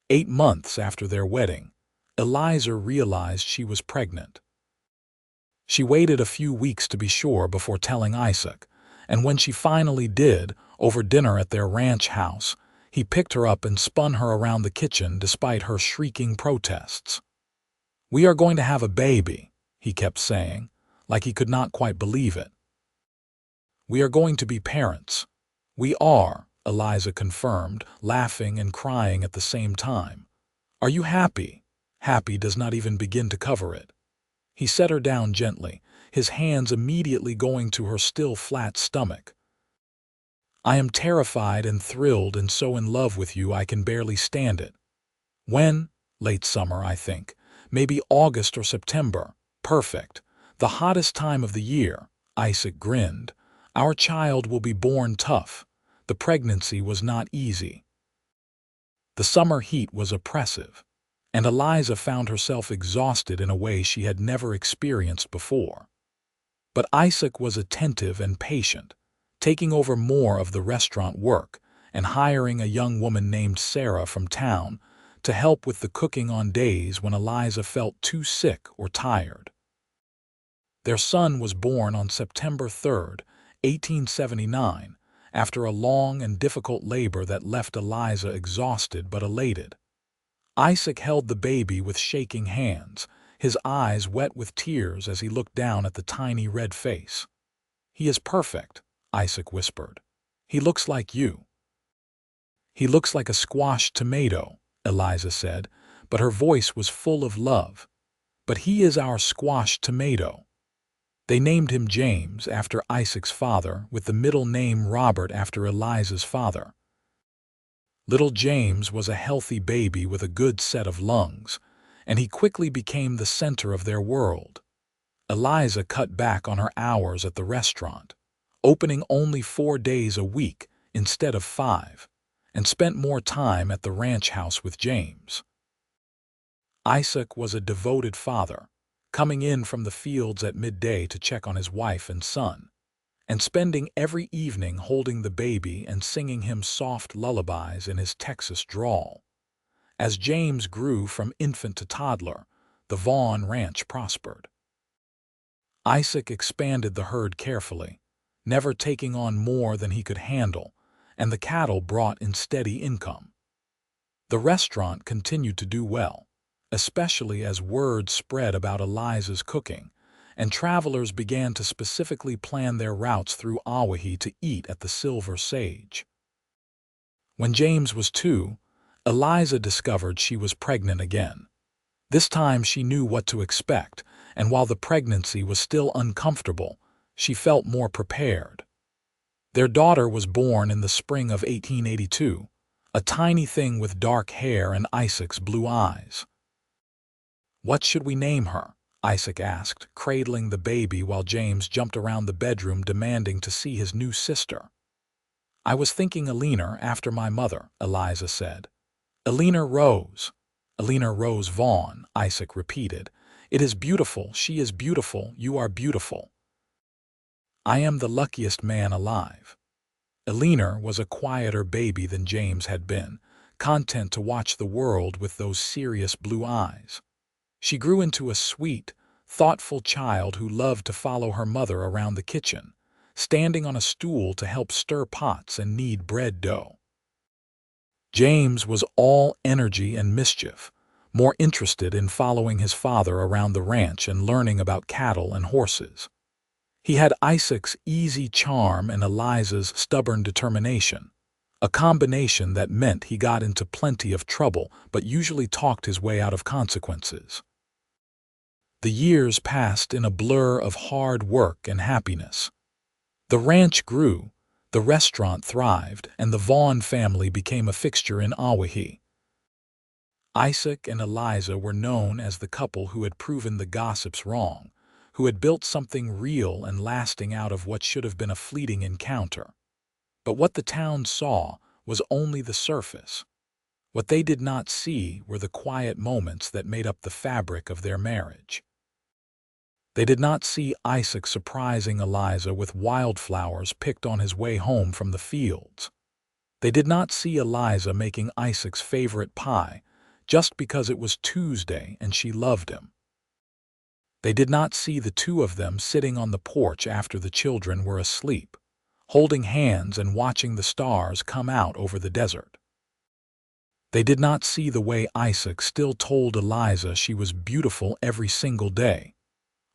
8 months after their wedding, Eliza realized she was pregnant. She waited a few weeks to be sure before telling Isaac, and when she finally did, over dinner at their ranch house, he picked her up and spun her around the kitchen despite her shrieking protests. "We are going to have a baby," he kept saying, like he could not quite believe it. "We are going to be parents." "We are," Eliza confirmed, laughing and crying at the same time. "Are you happy?" Happy does not even begin to cover it. He set her down gently, his hands immediately going to her still flat stomach. "I am terrified and thrilled and so in love with you I can barely stand it. When? Late summer, I think. Maybe August or September. Perfect. The hottest time of the year, Isaac grinned. Our child will be born tough. The pregnancy was not easy. The summer heat was oppressive, and Eliza found herself exhausted in a way she had never experienced before. But Isaac was attentive and patient, taking over more of the restaurant work and hiring a young woman named Sarah from town to help with the cooking on days when Eliza felt too sick or tired. Their son was born on September 3, 1879, after a long and difficult labor that left Eliza exhausted but elated. Isaac held the baby with shaking hands, his eyes wet with tears as he looked down at the tiny red face. "He is perfect," Isaac whispered. "He looks like you." "He looks like a squashed tomato," Eliza said, but her voice was full of love. "But he is our squashed tomato." They named him James after Isaac's father, with the middle name Robert after Eliza's father. Little James was a healthy baby with a good set of lungs, and he quickly became the center of their world. Eliza cut back on her hours at the restaurant, opening only 4 days a week instead of 5, and spent more time at the ranch house with James. Isaac was a devoted father, coming in from the fields at midday to check on his wife and son, and spending every evening holding the baby and singing him soft lullabies in his Texas drawl. As James grew from infant to toddler, the Vaughn ranch prospered. Isaac expanded the herd carefully, never taking on more than he could handle, and the cattle brought in steady income. The restaurant continued to do well, especially as word spread about Eliza's cooking, and travelers began to specifically plan their routes through Owyhee to eat at the Silver Sage. When James was 2, Eliza discovered she was pregnant again. This time she knew what to expect, and while the pregnancy was still uncomfortable, she felt more prepared. Their daughter was born in the spring of 1882, a tiny thing with dark hair and Isaac's blue eyes. "What should we name her?" Isaac asked, cradling the baby while James jumped around the bedroom demanding to see his new sister. "I was thinking Elena after my mother," Eliza said. "Elena Rose." "Elena Rose Vaughn," Isaac repeated. "It is beautiful, she is beautiful, you are beautiful. I am the luckiest man alive." Elena was a quieter baby than James had been, content to watch the world with those serious blue eyes. She grew into a sweet, thoughtful child who loved to follow her mother around the kitchen, standing on a stool to help stir pots and knead bread dough. James was all energy and mischief, more interested in following his father around the ranch and learning about cattle and horses. He had Isaac's easy charm and Eliza's stubborn determination, a combination that meant he got into plenty of trouble but usually talked his way out of consequences. The years passed in a blur of hard work and happiness. The ranch grew, the restaurant thrived, and the Vaughn family became a fixture in Owyhee. Isaac and Eliza were known as the couple who had proven the gossips wrong, who had built something real and lasting out of what should have been a fleeting encounter. But what the town saw was only the surface. What they did not see were the quiet moments that made up the fabric of their marriage. They did not see Isaac surprising Eliza with wildflowers picked on his way home from the fields. They did not see Eliza making Isaac's favorite pie just because it was Tuesday and she loved him. They did not see the two of them sitting on the porch after the children were asleep, holding hands and watching the stars come out over the desert. They did not see the way Isaac still told Eliza she was beautiful every single day,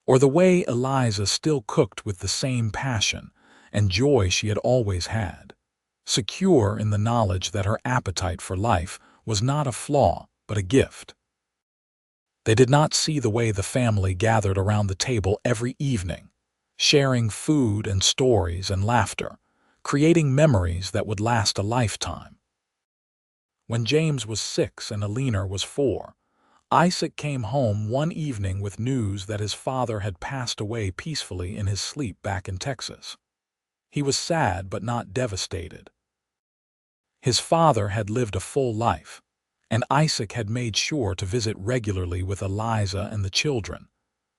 or the way Eliza still cooked with the same passion and joy she had always had, secure in the knowledge that her appetite for life was not a flaw but a gift. They did not see the way the family gathered around the table every evening, sharing food and stories and laughter, creating memories that would last a lifetime. When James was 6 and Elena was 4, Isaac came home one evening with news that his father had passed away peacefully in his sleep back in Texas. He was sad but not devastated. His father had lived a full life, and Isaac had made sure to visit regularly with Eliza and the children,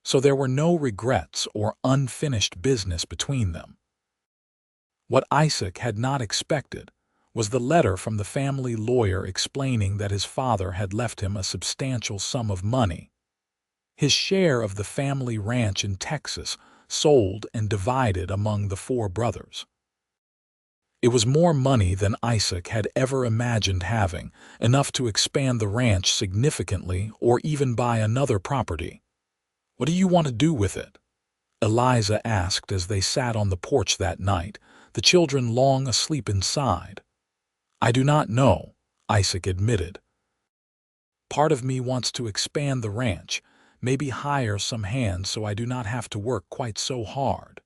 so there were no regrets or unfinished business between them. What Isaac had not expected was the letter from the family lawyer explaining that his father had left him a substantial sum of money. His share of the family ranch in Texas sold and divided among the four brothers. It was more money than Isaac had ever imagined having, enough to expand the ranch significantly or even buy another property. "What do you want to do with it?" Eliza asked as they sat on the porch that night, the children long asleep inside. "I do not know," Isaac admitted. "Part of me wants to expand the ranch, maybe hire some hands so I do not have to work quite so hard.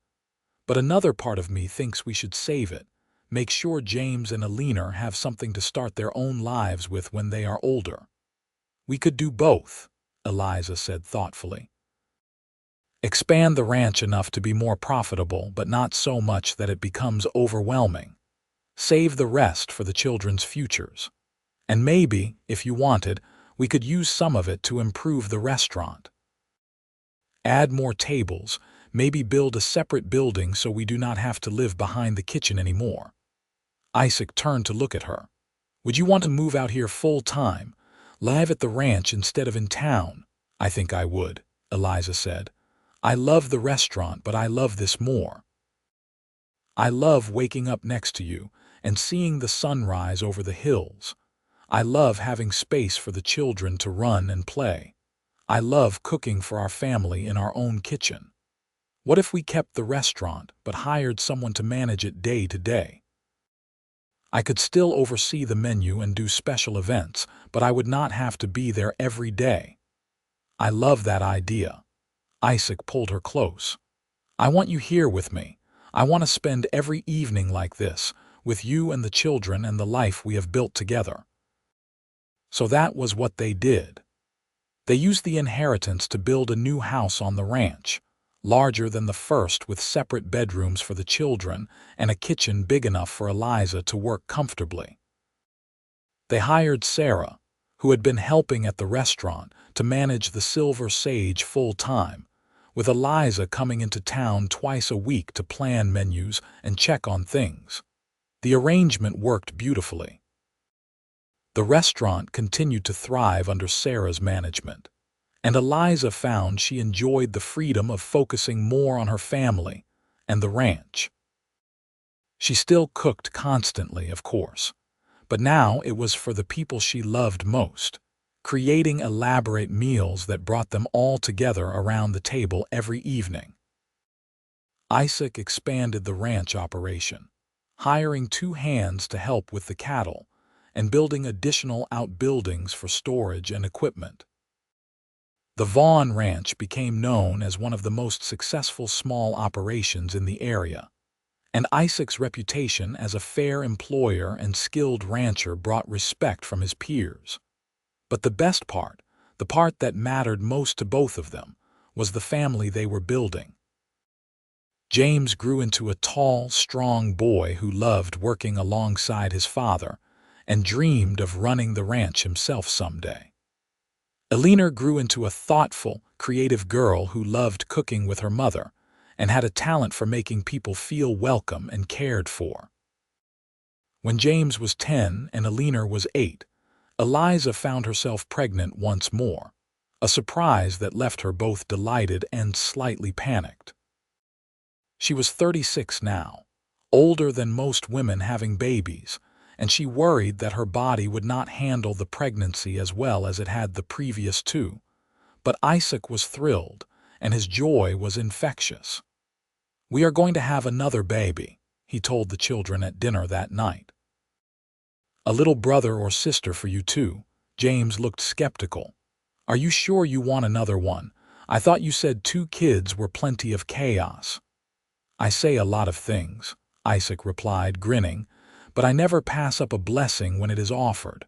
But another part of me thinks we should save it, make sure James and Alina have something to start their own lives with when they are older." "We could do both," Eliza said thoughtfully. "Expand the ranch enough to be more profitable, but not so much that it becomes overwhelming. Save the rest for the children's futures. And maybe, if you wanted, we could use some of it to improve the restaurant. Add more tables, maybe build a separate building so we do not have to live behind the kitchen anymore." Isaac turned to look at her. "Would you want to move out here full-time, live at the ranch instead of in town?" "I think I would," Eliza said. "I love the restaurant, but I love this more. I love waking up next to you and seeing the sunrise over the hills. I love having space for the children to run and play. I love cooking for our family in our own kitchen. What if we kept the restaurant but hired someone to manage it day to day? I could still oversee the menu and do special events, but I would not have to be there every day. I love that idea." Isaac pulled her close. "I want you here with me. I want to spend every evening like this, with you and the children and the life we have built together." So that was what they did. They used the inheritance to build a new house on the ranch, larger than the first, with separate bedrooms for the children and a kitchen big enough for Eliza to work comfortably. They hired Sarah, who had been helping at the restaurant, to manage the Silver Sage full-time, with Eliza coming into town twice a week to plan menus and check on things. The arrangement worked beautifully. The restaurant continued to thrive under Sarah's management, and Eliza found she enjoyed the freedom of focusing more on her family and the ranch. She still cooked constantly, of course, but now it was for the people she loved most, creating elaborate meals that brought them all together around the table every evening. Isaac expanded the ranch operation, hiring 2 hands to help with the cattle and building additional outbuildings for storage and equipment. The Vaughn Ranch became known as one of the most successful small operations in the area, and Isaac's reputation as a fair employer and skilled rancher brought respect from his peers. But the best part, the part that mattered most to both of them, was the family they were building. James grew into a tall, strong boy who loved working alongside his father and dreamed of running the ranch himself someday. Alina grew into a thoughtful, creative girl who loved cooking with her mother and had a talent for making people feel welcome and cared for. When James was 10 and Alina was 8, Eliza found herself pregnant once more, a surprise that left her both delighted and slightly panicked. She was 36 now, older than most women having babies, and she worried that her body would not handle the pregnancy as well as it had the previous 2. But Isaac was thrilled, and his joy was infectious. "We are going to have another baby," he told the children at dinner that night. "A little brother or sister for you too." James looked skeptical. "Are you sure you want another one? I thought you said 2 kids were plenty of chaos." "I say a lot of things," Isaac replied, grinning, "but I never pass up a blessing when it is offered."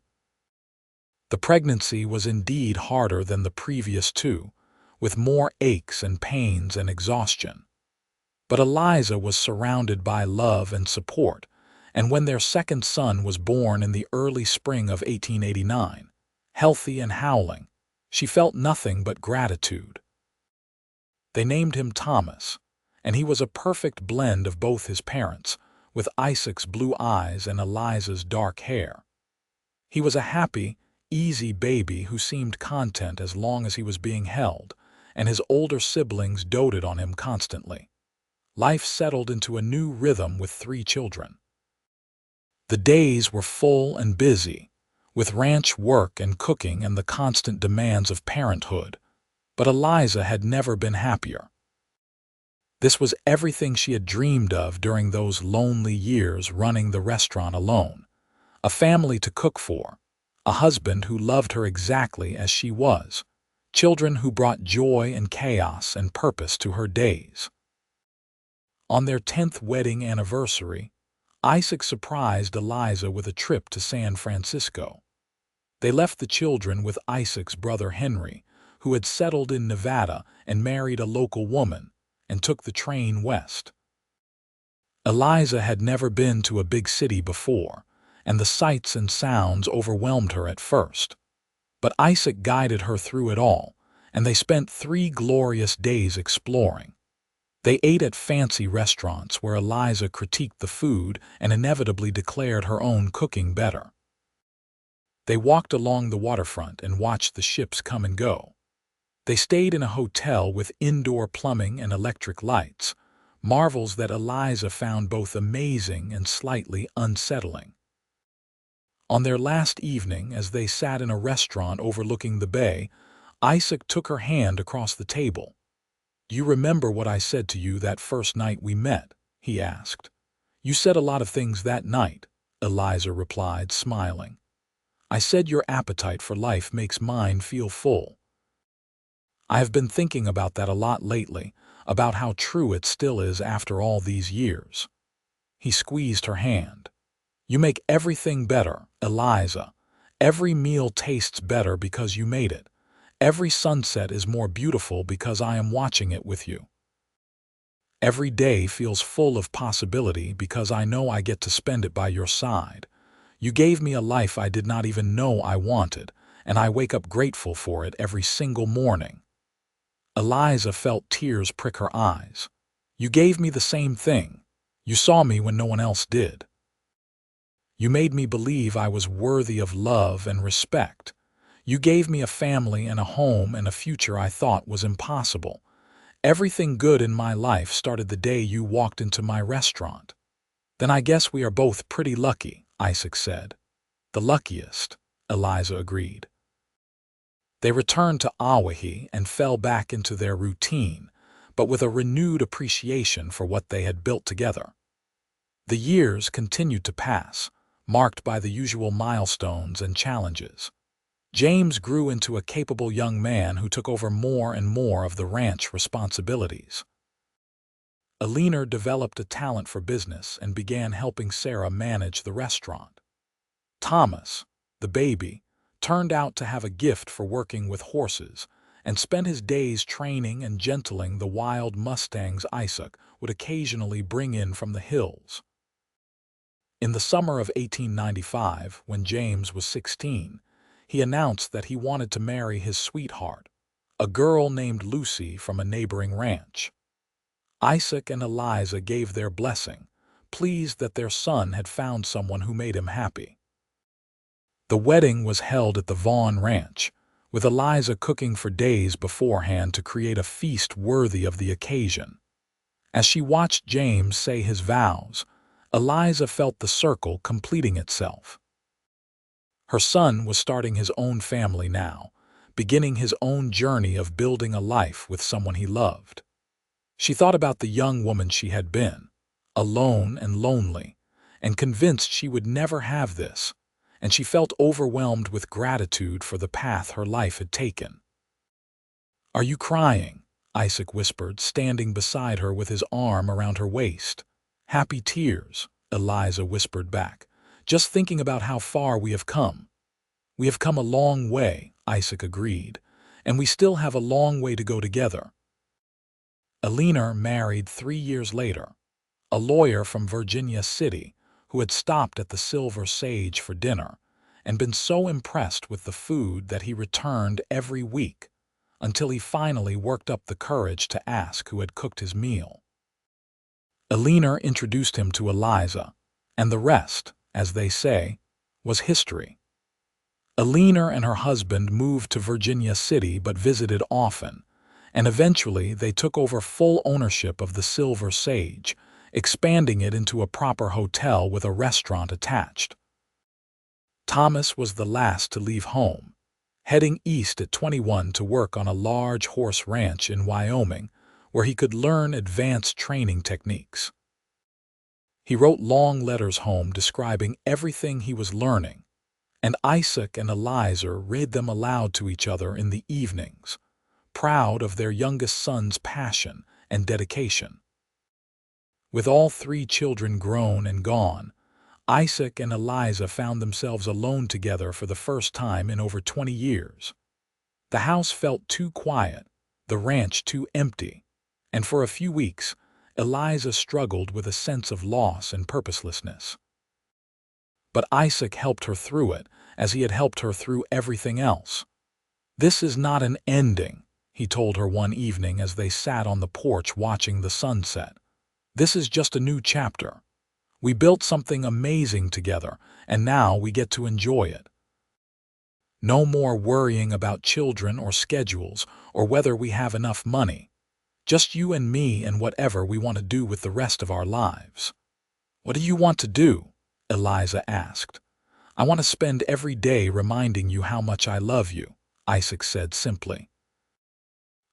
The pregnancy was indeed harder than the previous two, with more aches and pains and exhaustion. But Eliza was surrounded by love and support, and when their second son was born in the early spring of 1889, healthy and howling, she felt nothing but gratitude. They named him Thomas, and he was a perfect blend of both his parents, with Isaac's blue eyes and Eliza's dark hair. He was a happy, easy baby who seemed content as long as he was being held, and his older siblings doted on him constantly. Life settled into a new rhythm with 3 children. The days were full and busy, with ranch work and cooking and the constant demands of parenthood, but Eliza had never been happier. This was everything she had dreamed of during those lonely years running the restaurant alone. A family to cook for, a husband who loved her exactly as she was, children who brought joy and chaos and purpose to her days. On their 10th wedding anniversary, Isaac surprised Eliza with a trip to San Francisco. They left the children with Isaac's brother Henry, who had settled in Nevada and married a local woman, and took the train west. Eliza had never been to a big city before, and the sights and sounds overwhelmed her at first. But Isaac guided her through it all, and they spent 3 glorious days exploring. They ate at fancy restaurants where Eliza critiqued the food and inevitably declared her own cooking better. They walked along the waterfront and watched the ships come and go. They stayed in a hotel with indoor plumbing and electric lights, marvels that Eliza found both amazing and slightly unsettling. On their last evening, as they sat in a restaurant overlooking the bay, Isaac took her hand across the table. "Do you remember what I said to you that first night we met?" he asked. "You said a lot of things that night," Eliza replied, smiling. "I said your appetite for life makes mine feel full. I have been thinking about that a lot lately, about how true it still is after all these years." He squeezed her hand. "You make everything better, Eliza. Every meal tastes better because you made it. Every sunset is more beautiful because I am watching it with you. Every day feels full of possibility because I know I get to spend it by your side. You gave me a life I did not even know I wanted, and I wake up grateful for it every single morning." Eliza felt tears prick her eyes. "You gave me the same thing. You saw me when no one else did. You made me believe I was worthy of love and respect. You gave me a family and a home and a future I thought was impossible. Everything good in my life started the day you walked into my restaurant." "Then I guess we are both pretty lucky," Isaac said. "The luckiest," Eliza agreed. They returned to Awahi and fell back into their routine, but with a renewed appreciation for what they had built together. The years continued to pass, marked by the usual milestones and challenges. James grew into a capable young man who took over more and more of the ranch responsibilities. Alina developed a talent for business and began helping Sarah manage the restaurant. Thomas, the baby, turned out to have a gift for working with horses and spent his days training and gentling the wild mustangs Isaac would occasionally bring in from the hills. In the summer of 1895, when James was 16, he announced that he wanted to marry his sweetheart, a girl named Lucy from a neighboring ranch. Isaac and Eliza gave their blessing, pleased that their son had found someone who made him happy. The wedding was held at the Vaughn Ranch, with Eliza cooking for days beforehand to create a feast worthy of the occasion. As she watched James say his vows, Eliza felt the circle completing itself. Her son was starting his own family now, beginning his own journey of building a life with someone he loved. She thought about the young woman she had been, alone and lonely, and convinced she would never have this, and she felt overwhelmed with gratitude for the path her life had taken. "Are you crying?" Isaac whispered, standing beside her with his arm around her waist. "Happy tears," Eliza whispered back, "just thinking about how far we have come." "We have come a long way," Isaac agreed, "and we still have a long way to go together." Elena married 3 years later, a lawyer from Virginia City who had stopped at the Silver Sage for dinner and been so impressed with the food that he returned every week until he finally worked up the courage to ask who had cooked his meal. Elena introduced him to Eliza, and the rest, as they say, was history. Elena and her husband moved to Virginia City but visited often, and eventually they took over full ownership of the Silver Sage, expanding it into a proper hotel with a restaurant attached. Thomas was the last to leave home, heading east at 21 to work on a large horse ranch in Wyoming, where he could learn advanced training techniques. He wrote long letters home describing everything he was learning, and Isaac and Eliza read them aloud to each other in the evenings, proud of their youngest son's passion and dedication. With all 3 children grown and gone, Isaac and Eliza found themselves alone together for the first time in over 20 years. The house felt too quiet, the ranch too empty, and for a few weeks, Eliza struggled with a sense of loss and purposelessness. But Isaac helped her through it, as he had helped her through everything else. "This is not an ending," he told her one evening as they sat on the porch watching the sunset. "This is just a new chapter. We built something amazing together, and now we get to enjoy it. No more worrying about children or schedules or whether we have enough money. Just you and me and whatever we want to do with the rest of our lives." "What do you want to do?" Eliza asked. "I want to spend every day reminding you how much I love you," Isaac said simply.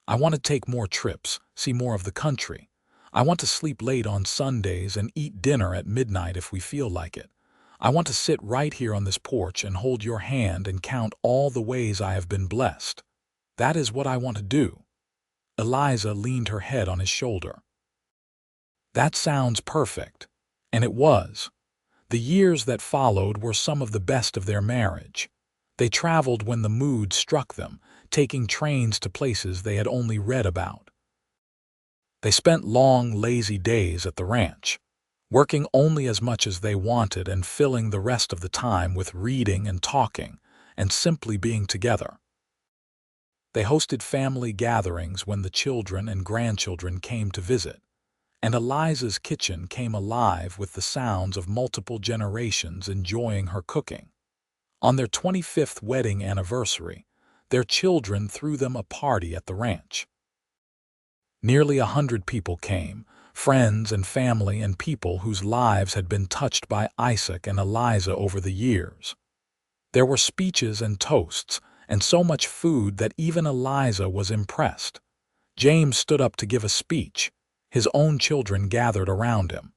"I want to take more trips, see more of the country. I want to sleep late on Sundays and eat dinner at midnight if we feel like it. I want to sit right here on this porch and hold your hand and count all the ways I have been blessed. That is what I want to do." Eliza leaned her head on his shoulder. "That sounds perfect." And it was. The years that followed were some of the best of their marriage. They traveled when the mood struck them, taking trains to places they had only read about. They spent long, lazy days at the ranch, working only as much as they wanted and filling the rest of the time with reading and talking and simply being together. They hosted family gatherings when the children and grandchildren came to visit, and Eliza's kitchen came alive with the sounds of multiple generations enjoying her cooking. On their 25th wedding anniversary, their children threw them a party at the ranch. Nearly 100 people came, friends and family and people whose lives had been touched by Isaac and Eliza over the years. There were speeches and toasts, and so much food that even Eliza was impressed. James stood up to give a speech. His own children gathered around him.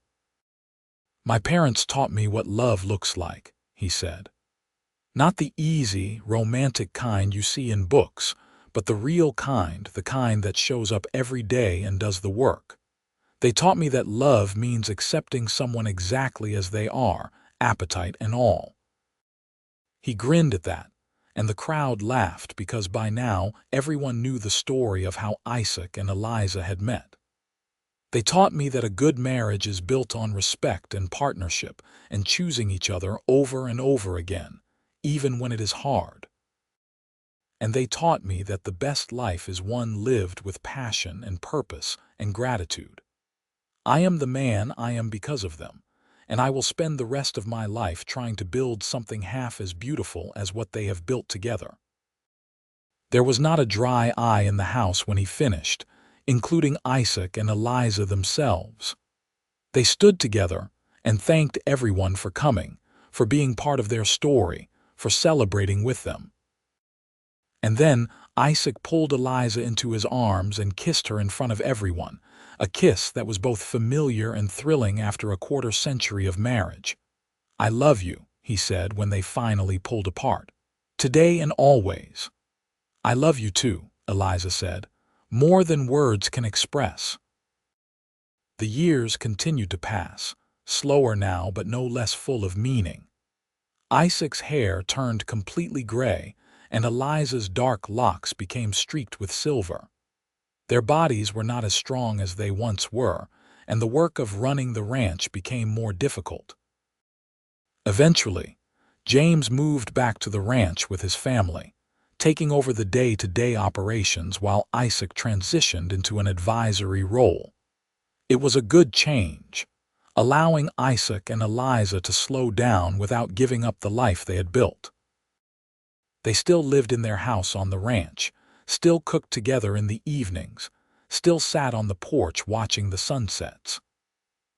"My parents taught me what love looks like," he said. "Not the easy, romantic kind you see in books, but the real kind, the kind that shows up every day and does the work. They taught me that love means accepting someone exactly as they are, appetite and all." He grinned at that, and the crowd laughed because by now everyone knew the story of how Isaac and Eliza had met. "They taught me that a good marriage is built on respect and partnership and choosing each other over and over again, even when it is hard. And they taught me that the best life is one lived with passion and purpose and gratitude. I am the man I am because of them, and I will spend the rest of my life trying to build something half as beautiful as what they have built together." There was not a dry eye in the house when he finished, including Isaac and Eliza themselves. They stood together and thanked everyone for coming, for being part of their story, for celebrating with them. And then Isaac pulled Eliza into his arms and kissed her in front of everyone, a kiss that was both familiar and thrilling after a quarter-century of marriage. "I love you," he said when they finally pulled apart. "Today and always." "I love you too," Eliza said, "more than words can express." The years continued to pass, slower now but no less full of meaning. Isaac's hair turned completely gray, and Eliza's dark locks became streaked with silver. Their bodies were not as strong as they once were, and the work of running the ranch became more difficult. Eventually, James moved back to the ranch with his family, taking over the day-to-day operations while Isaac transitioned into an advisory role. It was a good change, allowing Isaac and Eliza to slow down without giving up the life they had built. They still lived in their house on the ranch, still cooked together in the evenings, still sat on the porch watching the sunsets.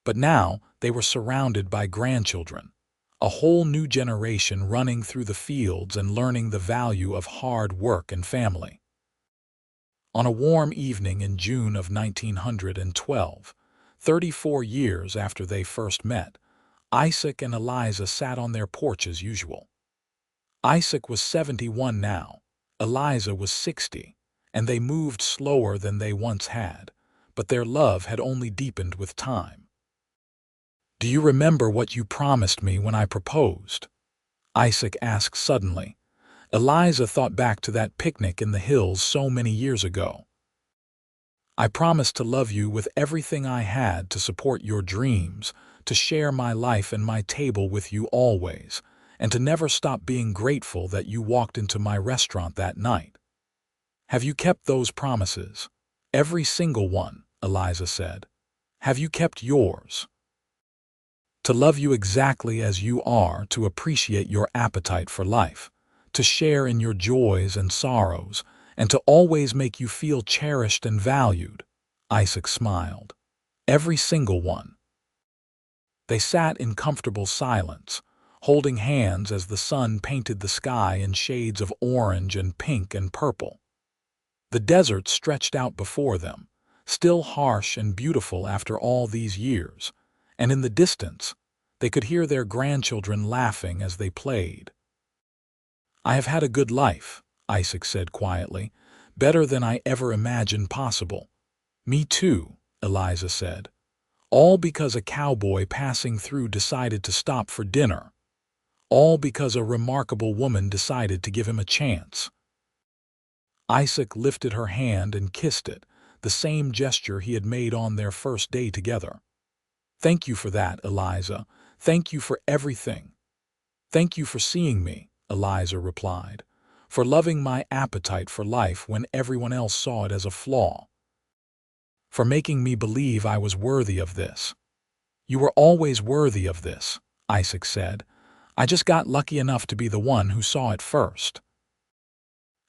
But now they were surrounded by grandchildren, a whole new generation running through the fields and learning the value of hard work and family. On a warm evening in June of 1912, 34 years after they first met, Isaac and Eliza sat on their porch as usual. Isaac was 71 now, Eliza was 60, and they moved slower than they once had, but their love had only deepened with time. "Do you remember what you promised me when I proposed?" Isaac asked suddenly. Eliza thought back to that picnic in the hills so many years ago. "I promised to love you with everything I had, to support your dreams, to share my life and my table with you always, and to never stop being grateful that you walked into my restaurant that night." "Have you kept those promises?" "Every single one," Eliza said. "Have you kept yours?" "To love you exactly as you are, to appreciate your appetite for life, to share in your joys and sorrows, and to always make you feel cherished and valued," Isaac smiled. "Every single one." They sat in comfortable silence, holding hands as the sun painted the sky in shades of orange and pink and purple. The desert stretched out before them, still harsh and beautiful after all these years, and in the distance, they could hear their grandchildren laughing as they played. "I have had a good life," Isaac said quietly, "better than I ever imagined possible." "Me too," Eliza said. "All because a cowboy passing through decided to stop for dinner. All because a remarkable woman decided to give him a chance." Isaac lifted her hand and kissed it, the same gesture he had made on their first day together. "Thank you for that, Eliza. Thank you for everything." "Thank you for seeing me," Eliza replied, "for loving my appetite for life when everyone else saw it as a flaw. For making me believe I was worthy of this." "You were always worthy of this," Isaac said. "I just got lucky enough to be the one who saw it first."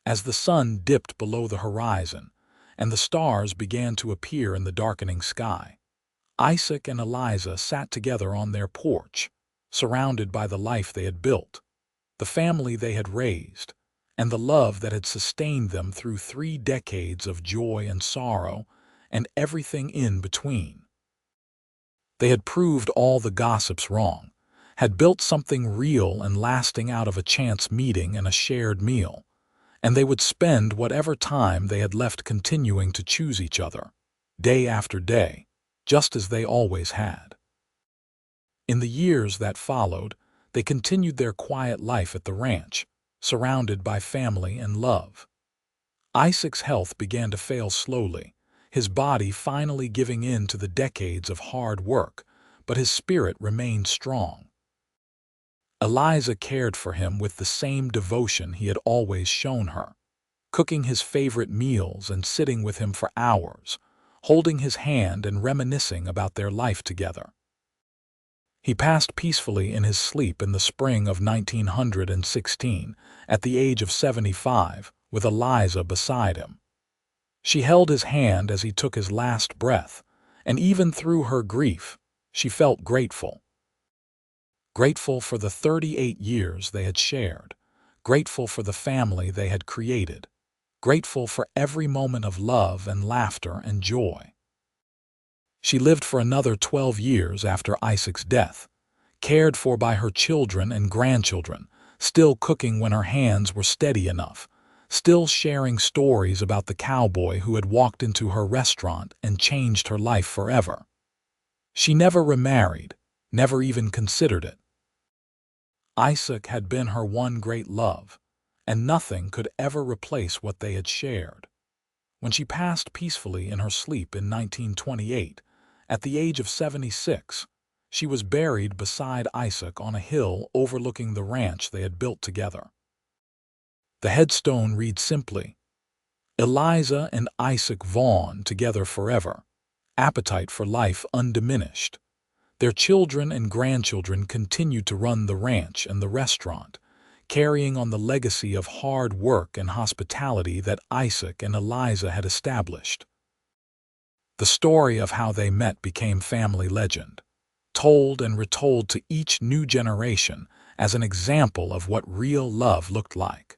As the sun dipped below the horizon and the stars began to appear in the darkening sky, Isaac and Eliza sat together on their porch, surrounded by the life they had built, the family they had raised, and the love that had sustained them through 3 decades of joy and sorrow and everything in between. They had proved all the gossips wrong, had built something real and lasting out of a chance meeting and a shared meal, and they would spend whatever time they had left continuing to choose each other, day after day, just as they always had. In the years that followed, they continued their quiet life at the ranch, surrounded by family and love. Isaac's health began to fail slowly, his body finally giving in to the decades of hard work, but his spirit remained strong. Eliza cared for him with the same devotion he had always shown her, cooking his favorite meals and sitting with him for hours, holding his hand and reminiscing about their life together. He passed peacefully in his sleep in the spring of 1916, at the age of 75, with Eliza beside him. She held his hand as he took his last breath, and even through her grief, she felt grateful. Grateful for the 38 years they had shared, grateful for the family they had created, grateful for every moment of love and laughter and joy. She lived for another 12 years after Isaac's death, cared for by her children and grandchildren, still cooking when her hands were steady enough, still sharing stories about the cowboy who had walked into her restaurant and changed her life forever. She never remarried, never even considered it. Isaac had been her one great love, and nothing could ever replace what they had shared. When she passed peacefully in her sleep in 1928, at the age of 76, she was buried beside Isaac on a hill overlooking the ranch they had built together. The headstone reads simply, "Eliza and Isaac Vaughn together forever. Appetite for life undiminished." Their children and grandchildren continued to run the ranch and the restaurant, carrying on the legacy of hard work and hospitality that Isaac and Eliza had established. The story of how they met became family legend, told and retold to each new generation as an example of what real love looked like.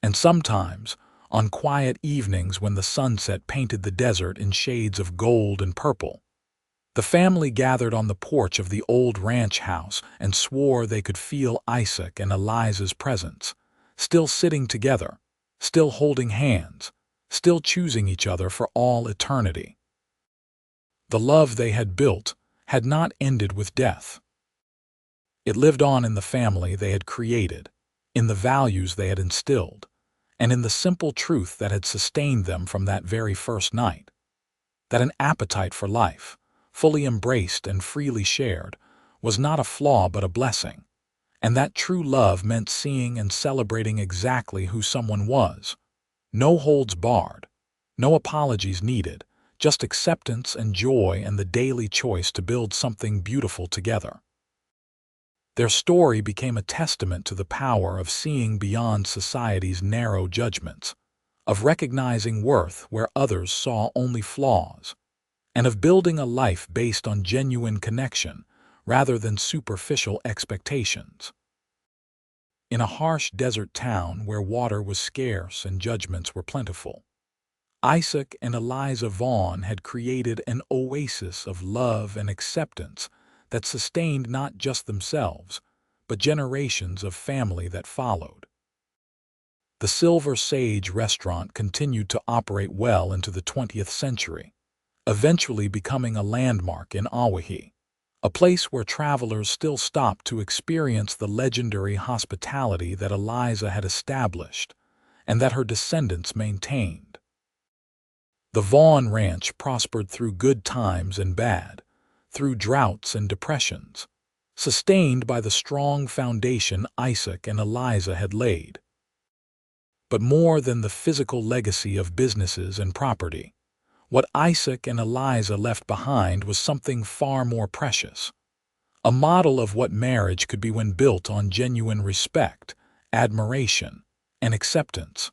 And sometimes, on quiet evenings when the sunset painted the desert in shades of gold and purple, the family gathered on the porch of the old ranch house and swore they could feel Isaac and Eliza's presence, still sitting together, still holding hands, still choosing each other for all eternity. The love they had built had not ended with death. It lived on in the family they had created, in the values they had instilled, and in the simple truth that had sustained them from that very first night, that an appetite for life, fully embraced and freely shared, was not a flaw but a blessing, and that true love meant seeing and celebrating exactly who someone was. No holds barred, no apologies needed, just acceptance and joy and the daily choice to build something beautiful together. Their story became a testament to the power of seeing beyond society's narrow judgments, of recognizing worth where others saw only flaws, and of building a life based on genuine connection rather than superficial expectations. In a harsh desert town where water was scarce and judgments were plentiful, Isaac and Eliza Vaughn had created an oasis of love and acceptance that sustained not just themselves, but generations of family that followed. The Silver Sage restaurant continued to operate well into the 20th century, eventually becoming a landmark in Awahi, a place where travelers still stopped to experience the legendary hospitality that Eliza had established and that her descendants maintained. The Vaughn Ranch prospered through good times and bad, through droughts and depressions, sustained by the strong foundation Isaac and Eliza had laid. But more than the physical legacy of businesses and property, what Isaac and Eliza left behind was something far more precious, a model of what marriage could be when built on genuine respect, admiration, and acceptance.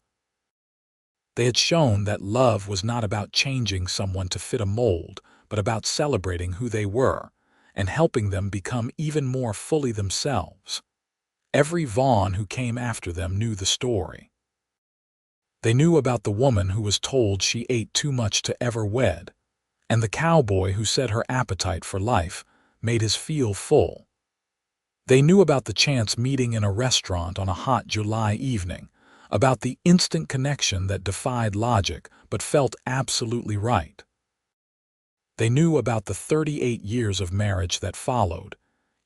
They had shown that love was not about changing someone to fit a mold, but about celebrating who they were and helping them become even more fully themselves. Every Vaughn who came after them knew the story. They knew about the woman who was told she ate too much to ever wed, and the cowboy who said her appetite for life made his feel full. They knew about the chance meeting in a restaurant on a hot July evening, about the instant connection that defied logic but felt absolutely right. They knew about the 38 years of marriage that followed,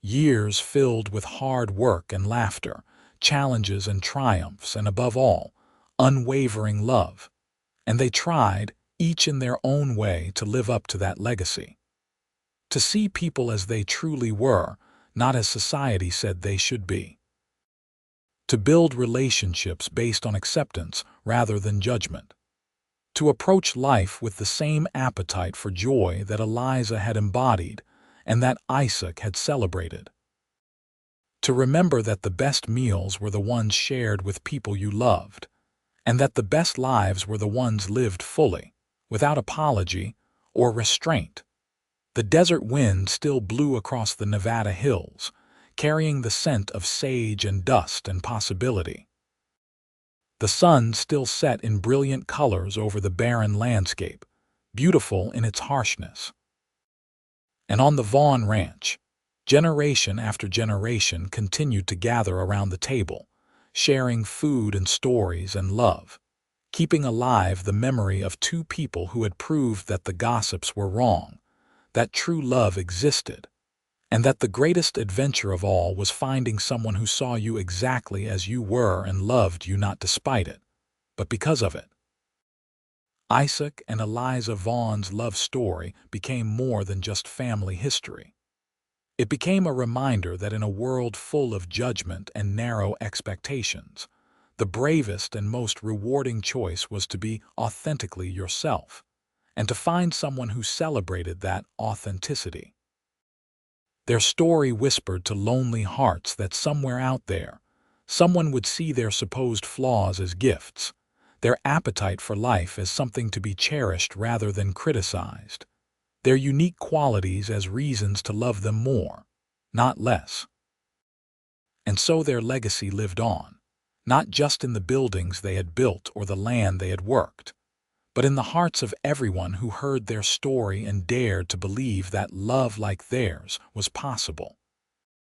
years filled with hard work and laughter, challenges and triumphs, and above all, unwavering love, and they tried, each in their own way, to live up to that legacy. To see people as they truly were, not as society said they should be. To build relationships based on acceptance rather than judgment. To approach life with the same appetite for joy that Eliza had embodied and that Isaac had celebrated. To remember that the best meals were the ones shared with people you loved, and that the best lives were the ones lived fully, without apology or restraint. The desert wind still blew across the Nevada hills, carrying the scent of sage and dust and possibility. The sun still set in brilliant colors over the barren landscape, beautiful in its harshness. And on the Vaughn Ranch, generation after generation continued to gather around the table, sharing food and stories and love, keeping alive the memory of two people who had proved that the gossips were wrong, that true love existed, and that the greatest adventure of all was finding someone who saw you exactly as you were and loved you not despite it, but because of it. Isaac and Eliza Vaughn's love story became more than just family history. It became a reminder that in a world full of judgment and narrow expectations, the bravest and most rewarding choice was to be authentically yourself, and to find someone who celebrated that authenticity. Their story whispered to lonely hearts that somewhere out there, someone would see their supposed flaws as gifts, their appetite for life as something to be cherished rather than criticized, their unique qualities as reasons to love them more, not less. And so their legacy lived on, not just in the buildings they had built or the land they had worked, but in the hearts of everyone who heard their story and dared to believe that love like theirs was possible.